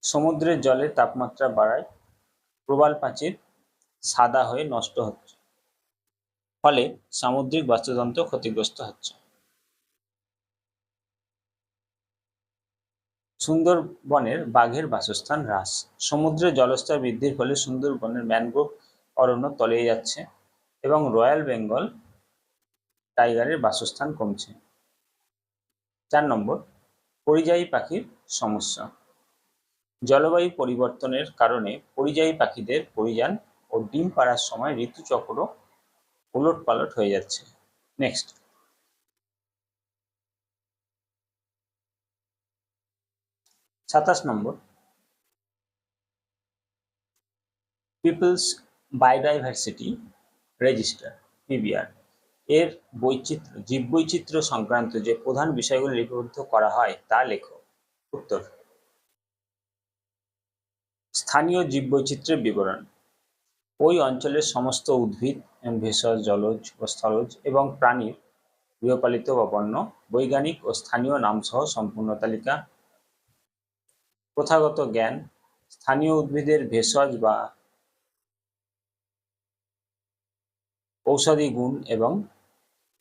সমুদ্রের জলের তাপমাত্রা বাড়ায় প্রবাল প্রাচীর সাদা হয়ে নষ্ট হচ্ছে, ফলে সামুদ্রিক বাস্তুতন্ত্র ক্ষতিগ্রস্ত হচ্ছে। সুন্দরবনের বাঘের বাসস্থান হ্রাস। সমুদ্রের জলস্তর বৃদ্ধির ফলে সুন্দরবনের ম্যানগ্রোভ অরণ্য তলিয়ে যাচ্ছে এবং রয়্যাল বেঙ্গল টাইগারের বাসস্থান কমছে। 4 নম্বর, পরিযায়ী পাখির সমস্যা। জলবায়ু পরিবর্তনের কারণে পরিযায়ী পাখিদের পরিযান ও ডিম পাড়ার সময় ঋতুচক্র উলটপালট হয়ে যাচ্ছে। নেক্সট, 27 নম্বর, পিপলস বায়োডাইভার্সিটি রেজিস্টার পিবিআর এর জীববৈচিত্র্য সংক্রান্ত যে প্রধান বিষয়গুলি লিপিবদ্ধ করা হয় তা লেখো। উত্তর, স্থানীয় জীববৈচিত্র্যের বিবরণ। ওই অঞ্চলের সমস্ত উদ্ভিদ, ভেষজ, জলজ ও স্থলজ এবং প্রাণীর গৃহপালিত বা বন্য, বৈজ্ঞানিক ও স্থানীয় নামসহ সম্পূর্ণ তালিকা। প্রথাগত জ্ঞান, স্থানীয় উদ্ভিদের ভেষজ বা ঔষধি গুণ এবং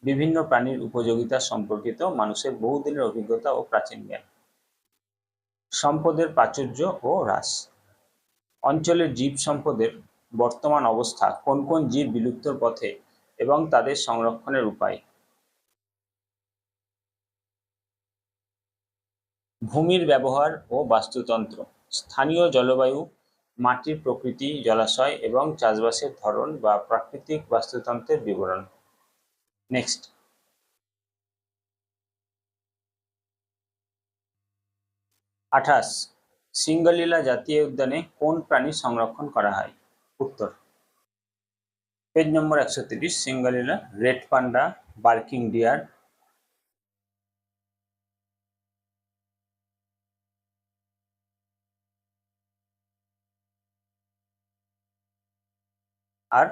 বিভিন্ন প্রাণীর উপযোগিতা সম্পর্কিত মানুষের বহুদিনের অভিজ্ঞতা ও প্রাচীন জ্ঞান। সম্পদের প্রাচুর্য ও হ্রাস। অঞ্চলের জীব সম্পদের বর্তমান অবস্থা, কোন কোন জীব বিলুপ্তর পথে এবং তাদের সংরক্ষণের উপায়। ভূমির ব্যবহার ও বাস্তুতন্ত্র। স্থানীয় জলবায়ু, মাটির প্রকৃতি, জলাশয় এবং চাষবাসের ধরন বা প্রাকৃতিক বাস্তুতন্ত্রের বিবরণ। নেক্সট, 28, সিঙ্গলিলা জাতীয় উদ্যানে কোন প্রাণী সংরক্ষণ করা হয়। উত্তর, পেজ নম্বর 130, Singalila, red panda, barking deer, আর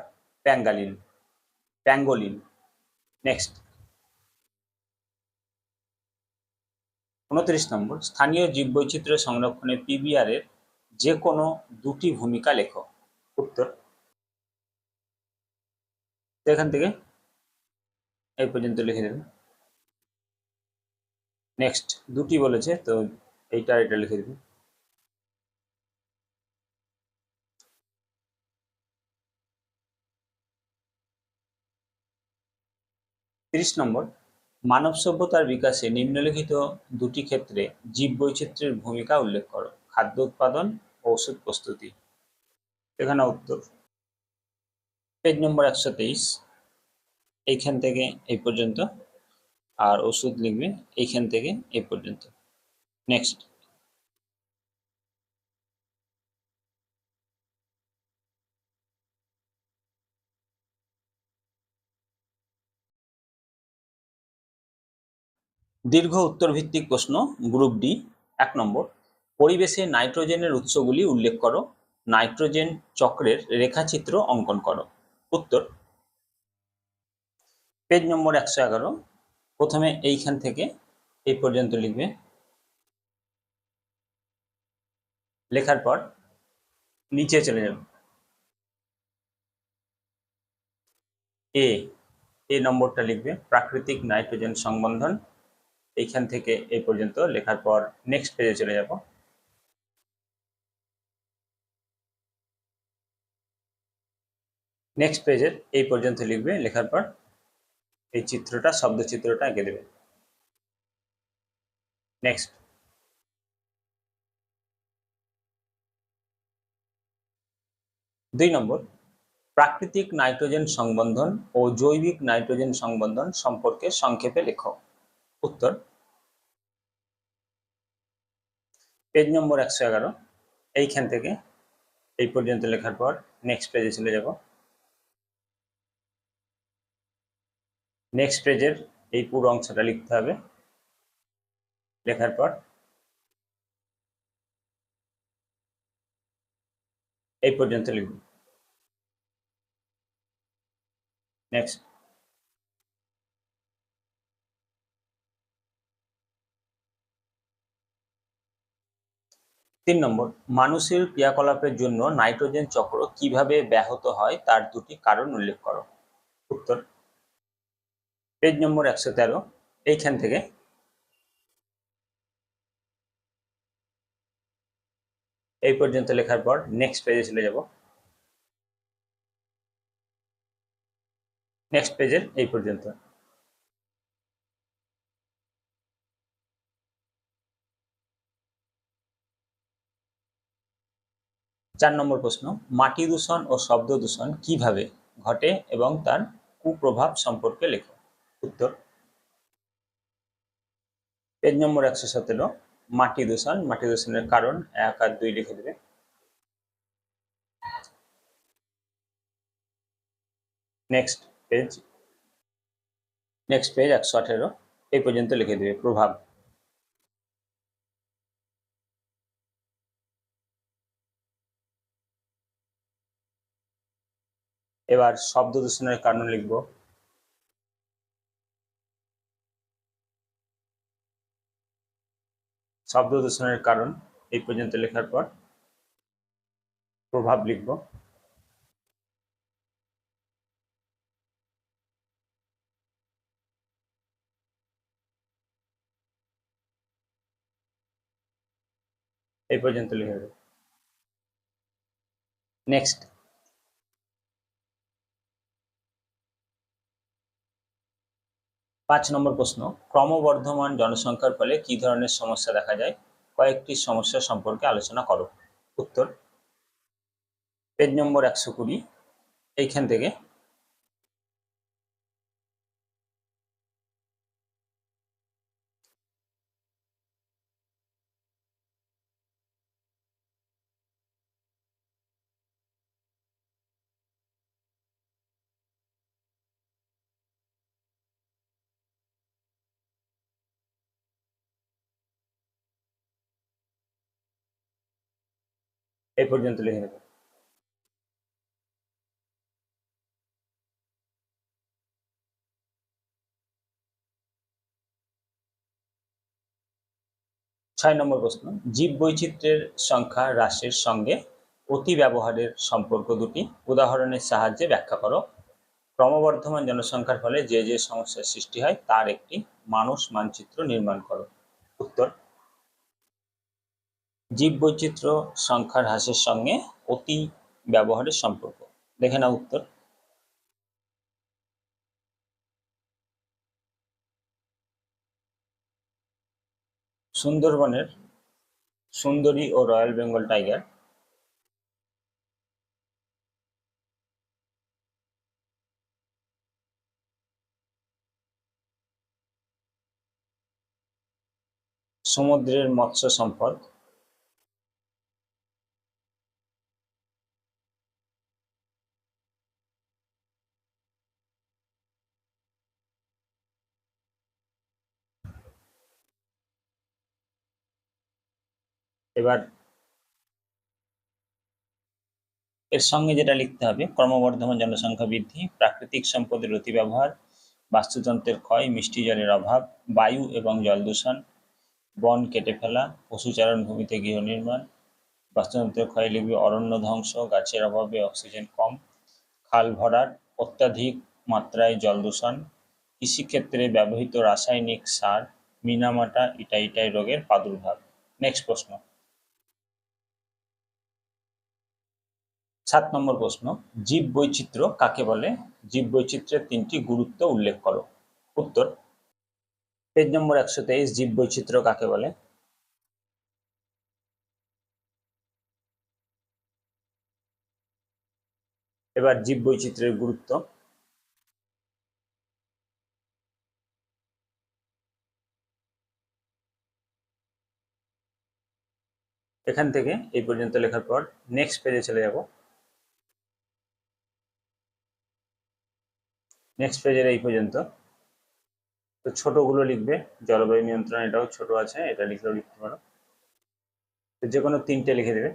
প্যাঙ্গোলিন। নেক্সট, 29 নম্বর, স্থানীয় জীববৈচিত্র্য সংরক্ষণে পিবিআর এর যে কোনো দুটি ভূমিকা লেখো। উত্তর, এখান থেকে এই পর্যন্ত লিখে দেবেন। নেক্সট, দুটি বলেছে তো এটা লিখে দেবেন। 30 নম্বর, মানব সভ্যতার বিকাশে নিম্নলিখিত দুটি ক্ষেত্রে জীববৈচিত্র্যের ভূমিকা উল্লেখ করো। খাদ্য উৎপাদন ও ওষুধ প্রস্তুতি। এখানে উত্তর, পেজ নম্বর 123, এইখান থেকে এই পর্যন্ত, আর ওষুধ লিখবে এইখান থেকে এই পর্যন্ত। নেক্সট, দীর্ঘ উত্তরভিত্তিক প্রশ্ন, গ্রুপ ডি। 1 নম্বর, পরিবেশে নাইট্রোজেনের উৎসগুলি উল্লেখ করো। নাইট্রোজেন চক্রের রেখাচিত্র অঙ্কন করো। উত্তর, পেজ নম্বর 111, প্রথমে এইখান থেকে এই পর্যন্ত লিখবে। লেখার পর নিচে চলে যাবে। এ নম্বরটা লিখবে প্রাকৃতিক নাইট্রোজেন সংবন্ধন। এইখান থেকে এই পর্যন্ত লেখার পর নেক্সট পেজে চলে যাব। নেক্সট পেজের এই পর্যন্ত লিখবে, লেখার পর এই চিত্রটা, শব্দ চিত্রটা এঁকে দেবে। নেক্সট 2 নম্বর, প্রাকৃতিক নাইট্রোজেন সংবন্ধন ও জৈবিক নাইট্রোজেন সংবন্ধন সম্পর্কে সংক্ষেপে লেখো। উত্তর, পেজ নম্বর 111, এইখান থেকে এই পর্যন্ত লেখার পর নেক্সট পেজে চলে যাব। নেক্সট পেজের এই পুরো অংশটা লিখতে হবে, লেখার পর এই পর্যন্ত লিখব। নেক্সট 3 নম্বর, মানুষের ক্রিয়াকলাপের জন্য নাইট্রোজেন চক্র কিভাবে ব্যাহত হয় তার 2টি কারণ উল্লেখ করো। উত্তর, পেজ নম্বর 113, এইখান থেকে এই পর্যন্ত লেখার পর নেক্সট পেজে চলে যাব। নেক্সট পেজের এই পর্যন্ত। 4 নম্বর প্রশ্ন, মাটি দূষণ ও শব্দ দূষণ কিভাবে ঘটে এবং তার কুপ্রভাব সম্পর্কে লেখো। উত্তর, পেজ নম্বর 117, মাটি দূষণ, মাটি দূষণের কারণ 1 আর 2 লিখে দেবে। নেক্সট পেজ 118, এই পর্যন্ত লিখে দেবে প্রভাব। এবার শব্দ দূষণের কারণ লিখব। শব্দ দূষণের কারণ এই পর্যন্ত লেখার পর প্রভাব লিখব। এই পর্যন্ত লিখে দেব। নেক্সট 5 নম্বর প্রশ্ন, ক্রমবর্ধমান জনসংখ্যার ফলে কি ধরনের সমস্যা দেখা যায়, কয়েকটি সমস্যা সম্পর্কে আলোচনা করো। উত্তর, পেজ নম্বর 120, এইখান থেকে এই পর্যন্ত লিখে দেব। ছয় নম্বর প্রশ্ন, জীব বৈচিত্র্যের সংখ্যা হ্রাসের সঙ্গে অতি ব্যবহারের সম্পর্ক 2টি উদাহরণের সাহায্যে ব্যাখ্যা করো। ক্রমবর্ধমান জনসংখ্যার ফলে যে যে সমস্যার সৃষ্টি হয় তার একটি মানুষ মানচিত্র নির্মাণ করো। উত্তর, জীব বৈচিত্র্য সংখ্যার হ্রাসের সঙ্গে অতি ব্যবহারের সম্পর্ক। দেখে নাও উত্তর। সুন্দরবনের সুন্দরী ও রয়্যাল বেঙ্গল টাইগার সমুদ্রের মৎস্য সম্পদ, এবার এর সঙ্গে যেটা লিখতে হবে, ক্রমবর্ধমান জনসংখ্যা বৃদ্ধি, প্রাকৃতিক সম্পদের অতিব্যবহার, বাস্তুতন্ত্রের ক্ষয়, মিষ্টি জলের অভাব, বায়ু এবং জল দূষণ, বন কেটে ফেলা, পশুচারণ ভূমিতে গৃহ নির্মাণ, বাস্তুতন্ত্রের ক্ষয় লিখবে অরণ্য ধ্বংস, গাছের অভাবে অক্সিজেন কম, খাল ভরাট, অত্যাধিক মাত্রায় জল দূষণ, কৃষিক্ষেত্রে ব্যবহৃত রাসায়নিক সার, মিনামাটা ইটাইটাই রোগের প্রাদুর্ভাব। নেক্সট প্রশ্ন, 7 নম্বর প্রশ্ন, জীব বৈচিত্র্য কাকে বলে? জীব বৈচিত্র্যের 3টি গুরুত্ব উল্লেখ করো। উত্তর, পেজ নম্বর 123, জীব বৈচিত্র্য কাকে বলে? এবার জীব বৈচিত্র্যের গুরুত্ব। এখান থেকে এই পর্যন্ত লেখার পর নেক্সট পেজে চলে যাব। নেক্সট পেজের এই পর্যন্ত। তো ছোটগুলো লিখবে, জলবায়ু নিয়ন্ত্রণ এটাও ছোট আছে, এটা লিখলেও লিখতে পারো। তো যে কোনো 3টে লিখে দেবে।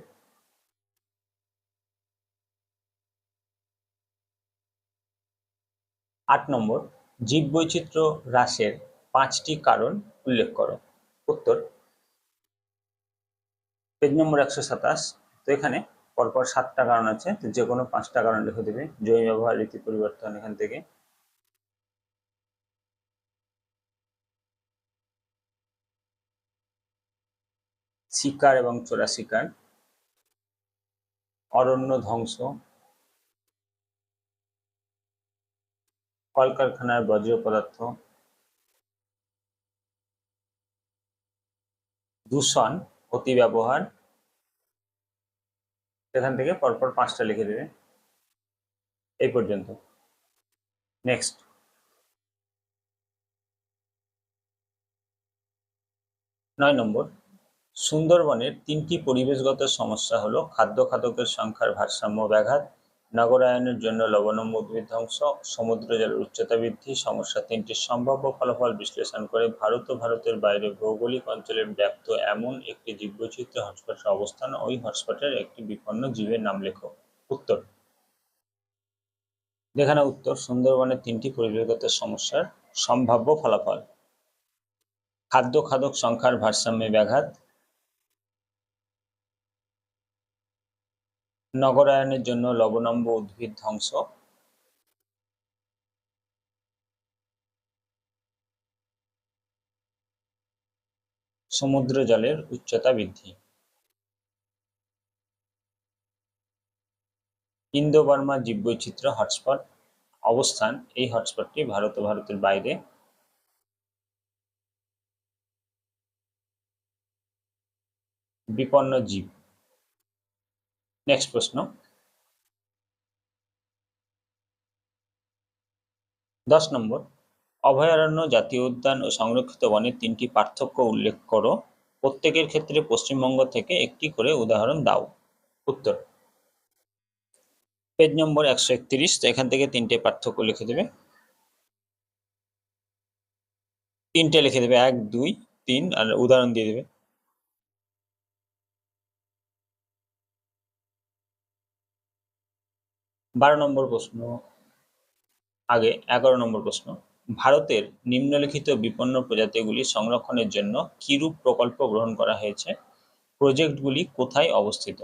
8 নম্বর, জীববৈচিত্র্য হ্রাসের 5টি কারণ উল্লেখ করো। উত্তর, পেজ নম্বর 127। তো এখানে পরপর 7টা কারণ আছে, তো যে কোনো 5টা কারণ লিখে দেবে। জমি ব্যবহার, রীতি পরিবর্তন, এখান থেকে শিকার এবং চোরা শিকার, অরণ্য ধ্বংস, কলকারখানার বর্জ্য পদার্থ, দূষণ, অতি ব্যবহার। এখান থেকে পরপর 5টা লিখে দেবে এই পর্যন্ত। নেক্সট, 9 নম্বর, সুন্দরবনের 3টি পরিবেশগত সমস্যা হলো খাদ্য খাদকের সংখ্যার ভারসাম্য ব্যাঘাত, নগরায়নের জন্য লবণাম্য উদ্ভিদ ধ্বংস, সমুদ্র জলের উচ্চতা বৃদ্ধি। সমস্যা 3টির সম্ভাব্য ফলাফল বিশ্লেষণ করে ভারত ও ভারতের বাইরে ভৌগোলিক অঞ্চলে ব্যাপ্ত এমন একটি জীববৈচিত্র্য হটস্পটের অবস্থান, ওই হটস্পটের একটি বিপন্ন জীবের নাম লেখো। উত্তর, যেখানে উত্তর, সুন্দরবনের 3টি পরিবেশগত সমস্যার সম্ভাব্য ফলাফল: খাদ্য খাদক সংখ্যার ভারসাম্যে ব্যাঘাত, নগরায়নের জন্য লবণাম্ব উদ্ভিদ ধ্বংস, সমুদ্র জলের উচ্চতা বৃদ্ধি। ইন্দো বার্মা জীববৈচিত্র্য হটস্পট অবস্থান, এই হটস্পটটি ভারত ও ভারতের বাইরে। বিপন্ন জীব। নেক্সট প্রশ্ন, 10 নম্বর, অভয়ারণ্য, জাতীয় উদ্যান ও সংরক্ষিত বনের 3টি পার্থক্য উল্লেখ করো। প্রত্যেকের ক্ষেত্রে পশ্চিমবঙ্গ থেকে একটি করে উদাহরণ দাও। উত্তর, পেজ নম্বর 131। তো এখান থেকে 3টে পার্থক্য লিখে দেবে। 3টে লিখে দেবে, 1, 2, 3, আর উদাহরণ দিয়ে দেবে। 12 নম্বর প্রশ্ন, আগে 11 নম্বর প্রশ্ন, ভারতের নিম্নলিখিত বিপন্ন প্রজাতিগুলি সংরক্ষণের জন্য কিরূপ প্রকল্প গ্রহণ করা হয়েছে? প্রজেক্টগুলি কোথায় অবস্থিত?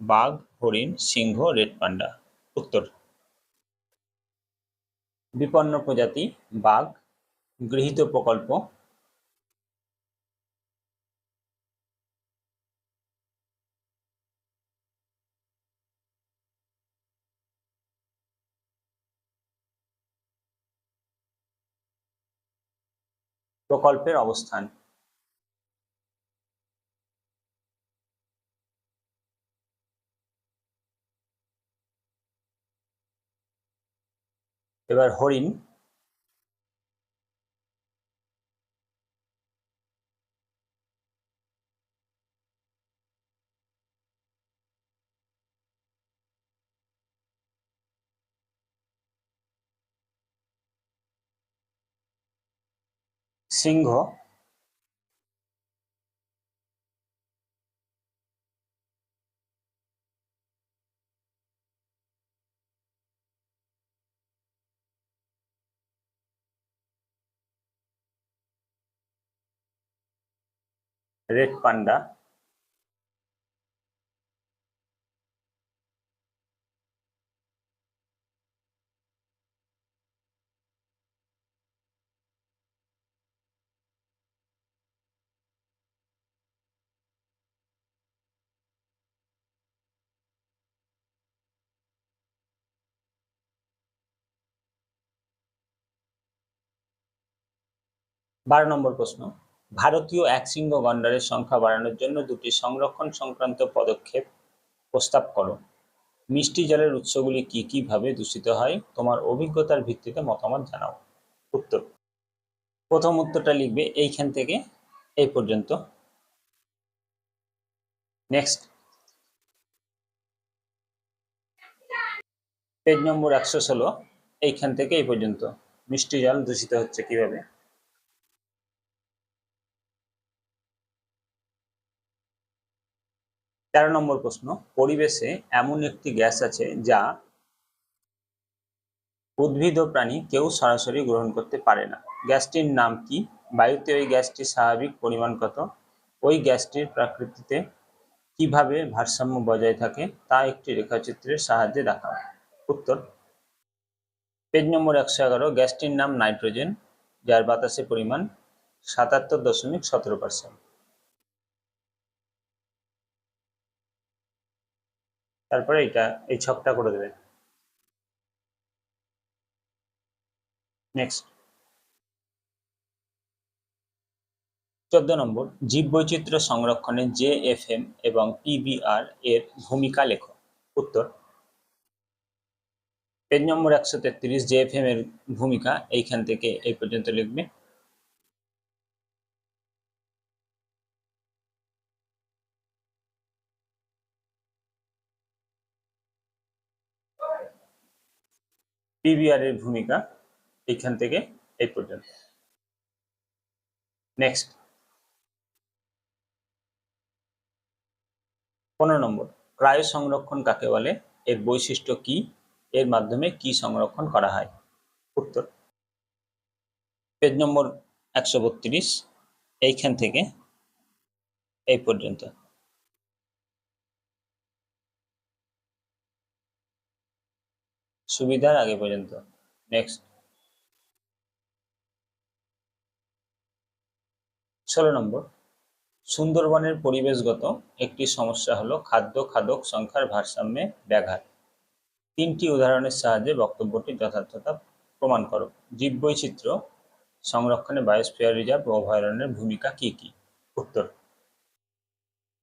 বাঘ, হরিণ, সিংহ, রেড পান্ডা। উত্তর, বিপন্ন প্রজাতি বাঘ। গৃহীত প্রকল্প, প্রকল্পের অবস্থান। এবার হরিণ। সিংহ। Red panda. 12 নম্বর প্রশ্ন, ভারতীয় একশৃঙ্গ গন্ডারের সংখ্যা বাড়ানোর জন্য দুটি সংরক্ষণ সংক্রান্ত পদক্ষেপ প্রস্তাব করো। মিষ্টি জলের উৎসগুলি কি কি ভাবে দূষিত হয়? তোমার অভিজ্ঞতার ভিত্তিতে মতামত জানাও। উত্তর, প্রথম উত্তরটা লিখবে এইখান থেকে এই পর্যন্ত। নেক্সট, পেজ নম্বর 116, এইখান থেকে এই পর্যন্ত মিষ্টি জল দূষিত হচ্ছে কিভাবে। 13 নম্বর প্রশ্ন, পরিবেশে এমন একটি গ্যাস আছে যা উদ্ভিদ ও প্রাণী কেউ সরাসরি গ্রহণ করতে পারে না, গ্যাসটির নাম কি? বায়ুতে ওই গ্যাসটির স্বাভাবিক পরিমাণ কত? ওই গ্যাসটির প্রকৃতিতে কিভাবে ভারসাম্য বজায় থাকে তা একটি রেখাচিত্রের সাহায্যে দেখাও। উত্তর, পেজ নম্বর 111, গ্যাসটির নাম নাইট্রোজেন, যার বাতাসে পরিমাণ 77.17%। তারপরে এই ছকটা করে দেবে। নেক্সট, 14 নম্বর, জীববৈচিত্র্য সংরক্ষণে জেএফএম এবং পিবিআর এর ভূমিকা লেখো। উত্তর, পেজ নম্বর 133, জেএফএম এর ভূমিকা এইখান থেকে এই পর্যন্ত লিখবে। পিবিআর এর ভূমিকা এইখান থেকে এই পর্যন্ত। নেক্সট, 15 নম্বর, ক্রায়ো সংরক্ষণ কাকে বলে? এর বৈশিষ্ট্য কি? এর মাধ্যমে কি সংরক্ষণ করা হয়? উত্তর, পেজ নম্বর 132, এইখান থেকে এই পর্যন্ত। সুবিধার আগে পর্যন্ত। নেক্সট, 16 নম্বর, সুন্দরবনের পরিবেশগত একটি সমস্যা হলো খাদ্য খাদক সংখ্যার ভারসাম্যে ব্যাঘাত। 3টি উদাহরণের সাহায্যে বক্তব্যটির যথার্থতা প্রমাণ করো। জীববৈচিত্র্য সংরক্ষণে বায়োস্ফিয়ার রিজার্ভ ও অভয়ারণ্যের ভূমিকা কি কি? উত্তর,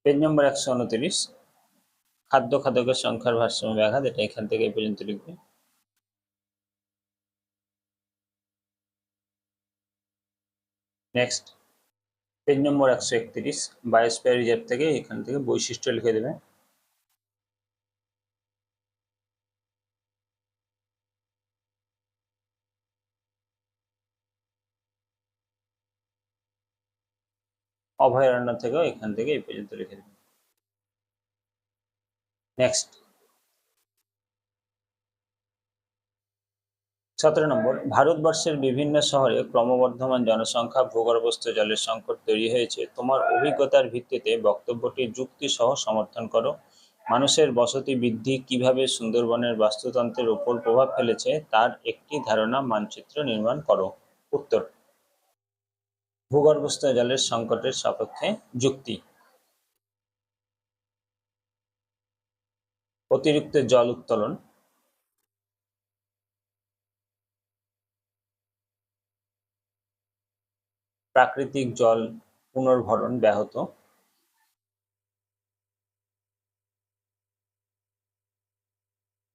পেজ নম্বর 129, খাদ্য খাদকের সংখ্যার ভারসাম্য ব্যাঘাত, এটা এখান থেকে এই পর্যন্ত লিখবে। নেক্সট, পেজ নম্বর 131, বায়োস্ফিয়ার রিজার্ভ থেকে এখান থেকে বৈশিষ্ট্য লিখে দেবে। অভয়ারণ্য থেকেও এখান থেকে এই পর্যন্ত লিখে দেবে। নেক্সট, 17 নম্বর, ভারতবর্ষের বিভিন্ন শহরে ক্রমবর্ধমান জনসংখ্যা ভূগর্ভস্থ জলের সংকট তৈরি হয়েছে। তোমার অভিজ্ঞতার ভিত্তিতে বক্তব্যটির যুক্তি সহ সমর্থন করো। মানুষের বসতি বৃদ্ধি কিভাবে সুন্দরবনের বাস্তুতন্ত্রের উপর প্রভাব ফেলেছে তার একটি ধারণা মানচিত্র নির্মাণ করো। উত্তর, ভূগর্ভস্থ জলের সংকটের সপক্ষে যুক্তি। অতিরিক্ত জল উত্তোলন, প্রাকৃতিক জল পুনর্ভরণ ব্যাহত,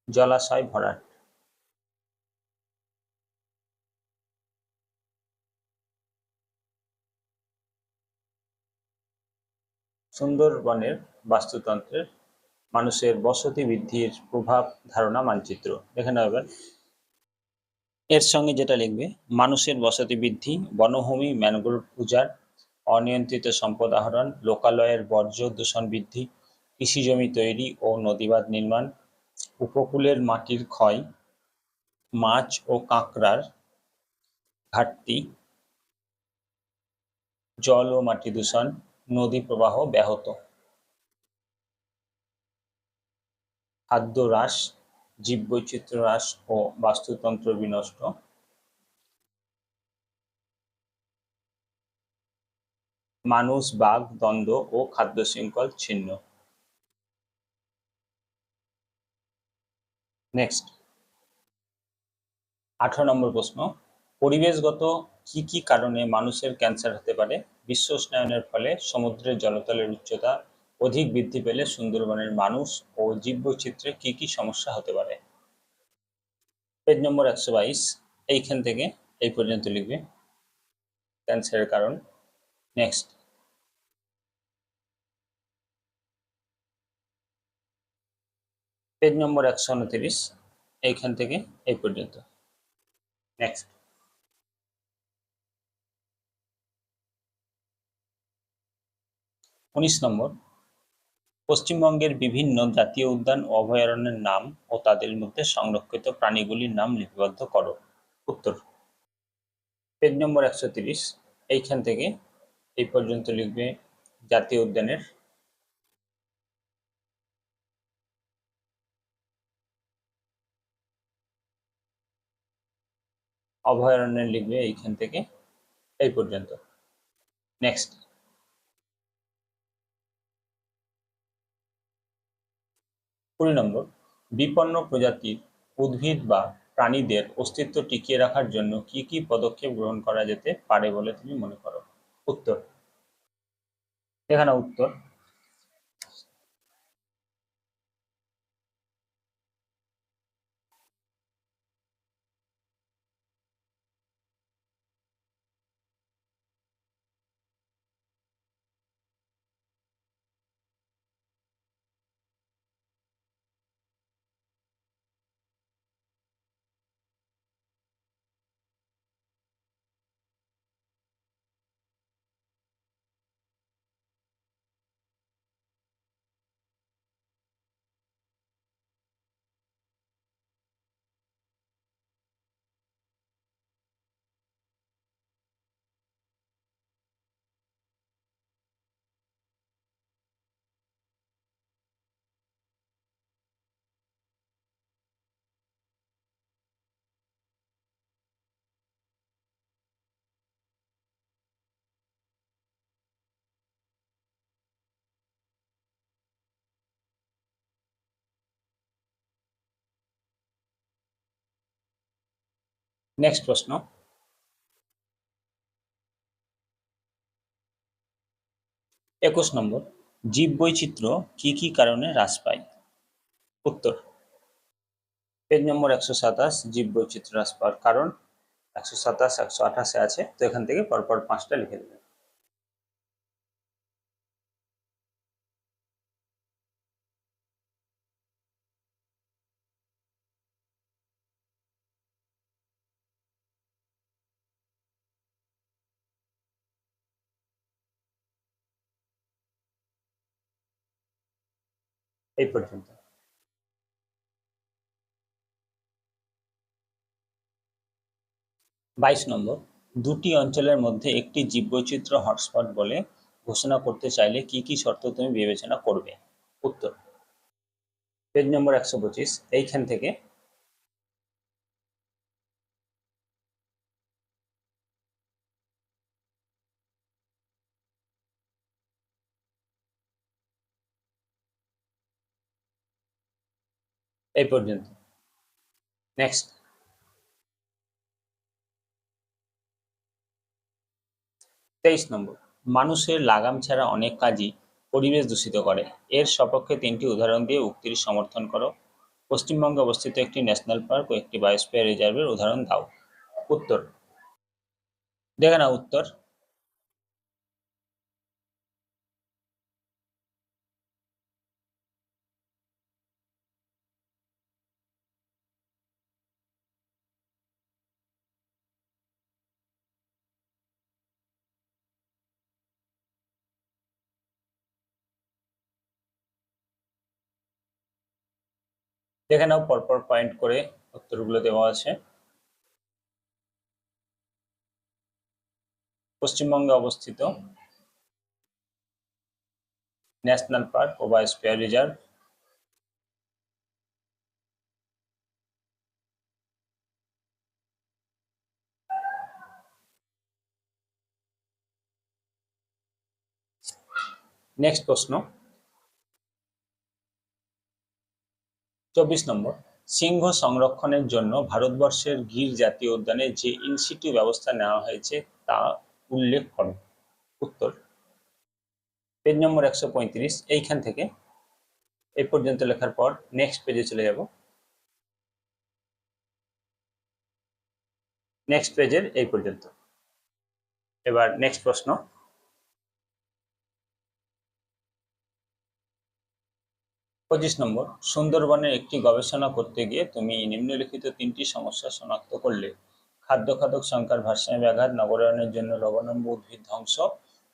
জলাশয় ভরাট। সুন্দরবনের বাস্তুতন্ত্রের মানুষের বসতি বৃদ্ধির প্রভাব ধারণা মানচিত্র। দেখে নাও এবার এর সঙ্গে যেটা লিখবে, মানুষের বসতি বৃদ্ধি, বনভূমি ম্যানগ্রোভ উজাড়, অনিয়ন্ত্রিত সম্পদ আহরণ, লোকালয়ের বর্জ্য দূষণ বৃদ্ধি, কৃষিজমি তৈরি ও নদীবাঁধ নির্মাণ, উপকূলের মাটির ক্ষয়, মাছ ও কাঁকড়ার ঘাটতি, জল ও মাটি দূষণ, নদী প্রবাহ ব্যাহত, খাদ্য হ্রাস, জীববৈচিত্র্য হ্রাস ও বাস্তুতন্ত্র বিনষ্ট, মানুষ বাঘ দ্বন্দ্ব ও খাদ্য শৃঙ্খল ছিন্ন। নেক্সট, 18 নম্বর প্রশ্ন, পরিবেশগত কি কি কারণে মানুষের ক্যান্সার হতে পারে? বিশ্ব উষ্ণায়নের ফলে সমুদ্রের জলতলের উচ্চতা অধিক বৃদ্ধি পেলে সুন্দরবনের মানুষ ও জীববৈচিত্র্যে কি কি সমস্যা হতে পারে? পেজ নম্বর 122, এইখান থেকে এই পর্যন্ত লিখবে ক্যান্সারের কারণ। নেক্সট, পেজ নম্বর 129, এইখান থেকে এই পর্যন্ত। নেক্সট, 19 নম্বর, পশ্চিমবঙ্গের বিভিন্ন জাতীয় উদ্যান ও অভয়ারণ্যের নাম ও তাদের মধ্যে সংরক্ষিত প্রাণীগুলির নাম লিপিবদ্ধ করো। উত্তর, পেজ নম্বর 130, এইখান থেকে এই পর্যন্ত লিখবে জাতীয় উদ্যানের, অভয়ারণ্যের লিখবে এইখান থেকে এই পর্যন্ত। নেক্সট, 20 নম্বর, বিপন্ন প্রজাতির উদ্ভিদ বা প্রাণীদের অস্তিত্ব টিকিয়ে রাখার জন্য কি কি পদক্ষেপ গ্রহণ করা যেতে পারে বলে তুমি মনে করো? উত্তর, এখানে উত্তর, নেক্সট প্রশ্ন, 21 নম্বর, জীববৈচিত্র্য কি কি কারণে হ্রাস পায়? উত্তর, পেজ নম্বর 127, জীববৈচিত্র্য হ্রাস পাওয়ার কারণ 127, 128 আছে, তো এখান থেকে পরপর 5টা লিখে দেবে। এই পর্যন্ত। 22 নম্বর, দুটি অঞ্চলের মধ্যে একটি জীববৈচিত্র্য হটস্পট বলে ঘোষণা করতে চাইলে কি কি শর্ত তুমি বিবেচনা করবে? উত্তর, পেজ নম্বর 125, এইখান থেকে এই পর্যন্ত। নেক্সট, 23 নম্বর, মানুষের লাগাম ছাড়া অনেক কাজই পরিবেশ দূষিত করে, এর সপক্ষে 3টি উদাহরণ দিয়ে উক্তির সমর্থন করো। পশ্চিমবঙ্গে অবস্থিত একটি ন্যাশনাল পার্ক ও একটি বায়োস্ফিয়ার রিজার্ভের উদাহরণ দাও। উত্তর, দেখে নাও উত্তর, দেখে নাও পরপর পয়েন্ট করে উত্তরগুলো দেওয়া আছে। পশ্চিমবঙ্গে অবস্থিত ন্যাশনাল পার্ক ও বায়োস্ফিয়ার রিজার্ভ, নেক্সট প্রশ্ন, 24 নম্বর, সিংহ সংরক্ষণের জন্য ভারতবর্ষের গির জাতীয় উদ্যানে যে ইনসিটু ব্যবস্থা নেওয়া হয়েছে তা উল্লেখ করো। উত্তর, পেজ নম্বর 135। এইখান থেকে এই পর্যন্ত লেখার পর নেক্সট পেজে চলে যাব। নেক্সট পেজের এই পর্যন্ত। এবার নেক্সট প্রশ্ন। 25 নম্বর, সুন্দরবনের একটি গবেষণা করতে গিয়ে তুমি নিম্নলিখিত 3টি সমস্যা শনাক্ত করলে। খাদ্য খাদক সংখ্যার ভারসাম্যে ব্যাঘাত, নগরায়নের জন্য লবণাম্ব উদ্ভিদ ধ্বংস,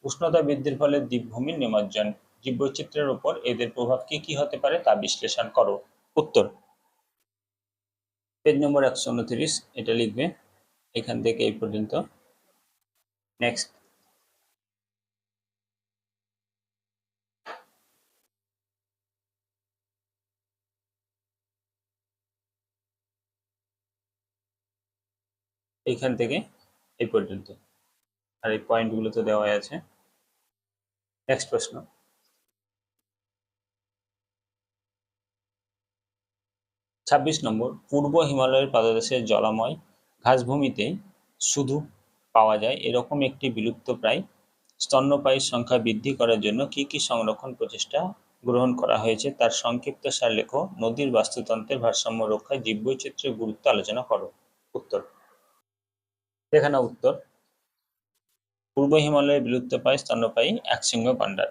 উষ্ণতা বৃদ্ধির ফলে দ্বীপভূমির নিমজ্জন, জীববৈচিত্র্যের উপর এদের প্রভাব কি কি হতে পারে তা বিশ্লেষণ করো। উত্তর, পেজ নম্বর 129, এটা লিখবে এখান থেকে এই পর্যন্ত। নেক্সট। এইখান থেকে এই পর্যন্ত, আর এই পয়েন্টগুলো তো দেওয়াই আছে। নেক্সট প্রশ্ন। 26 নম্বর, পূর্ব হিমালয়ের পাদদেশের জলাময় ঘাসভূমিতে শুধু পাওয়া যায় এরকম একটি বিলুপ্তপ্রায় স্তন্যপায়ীর সংখ্যা বৃদ্ধি করার জন্য কি কি সংরক্ষণ প্রচেষ্টা গ্রহণ করা হয়েছে তার সংক্ষিপ্তসার লেখো। নদীর বাস্তুতন্ত্রের ভারসাম্য রক্ষায় জীববৈচিত্র্যের গুরুত্ব আলোচনা করো। উত্তর, এখানে উত্তর, পূর্ব হিমালয়ে বিলুপ্তপ্রায় স্তন্যপায়ী একশৃঙ্গ গন্ডার।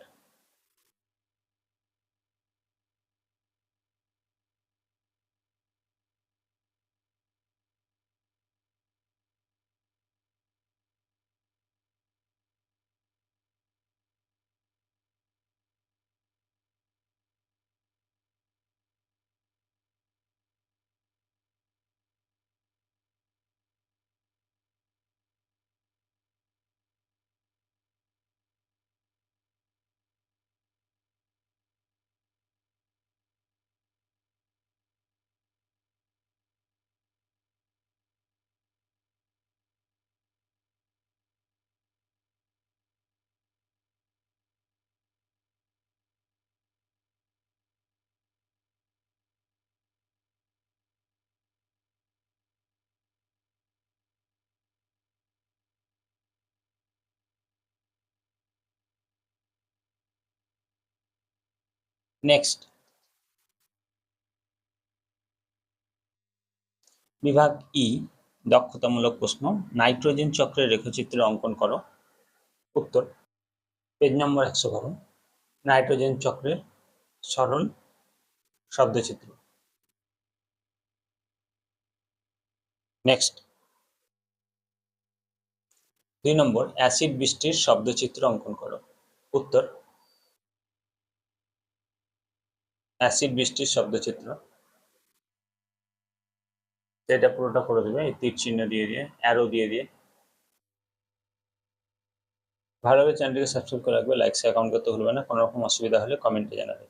নেক্সট, বিভাগ ই, দক্ষতামূলক প্রশ্ন। নাইট্রোজেন চক্রের রেখাচিত্র অঙ্কন করো। উত্তর, পেজ নম্বর 112, নাইট্রোজেন চক্রের সরল শব্দচিত্র। নেক্সট। 2 নম্বর, অ্যাসিড বৃষ্টির শব্দচিত্র অঙ্কন করো। উত্তর, অ্যাসিড বৃষ্টির শব্দচিত্র। এটা পুরোটা করে দেবে এই তীর চিহ্ন দিয়ে দিয়ে, অ্যারো দিয়ে দিয়ে। ভালোভাবে চ্যানেলটিকে সাবস্ক্রাইব করে রাখবে, লাইক শেয়ার কমেন্ট করতে ভুলবে না। কোনো রকম অসুবিধা হলে কমেন্টে জানাবে।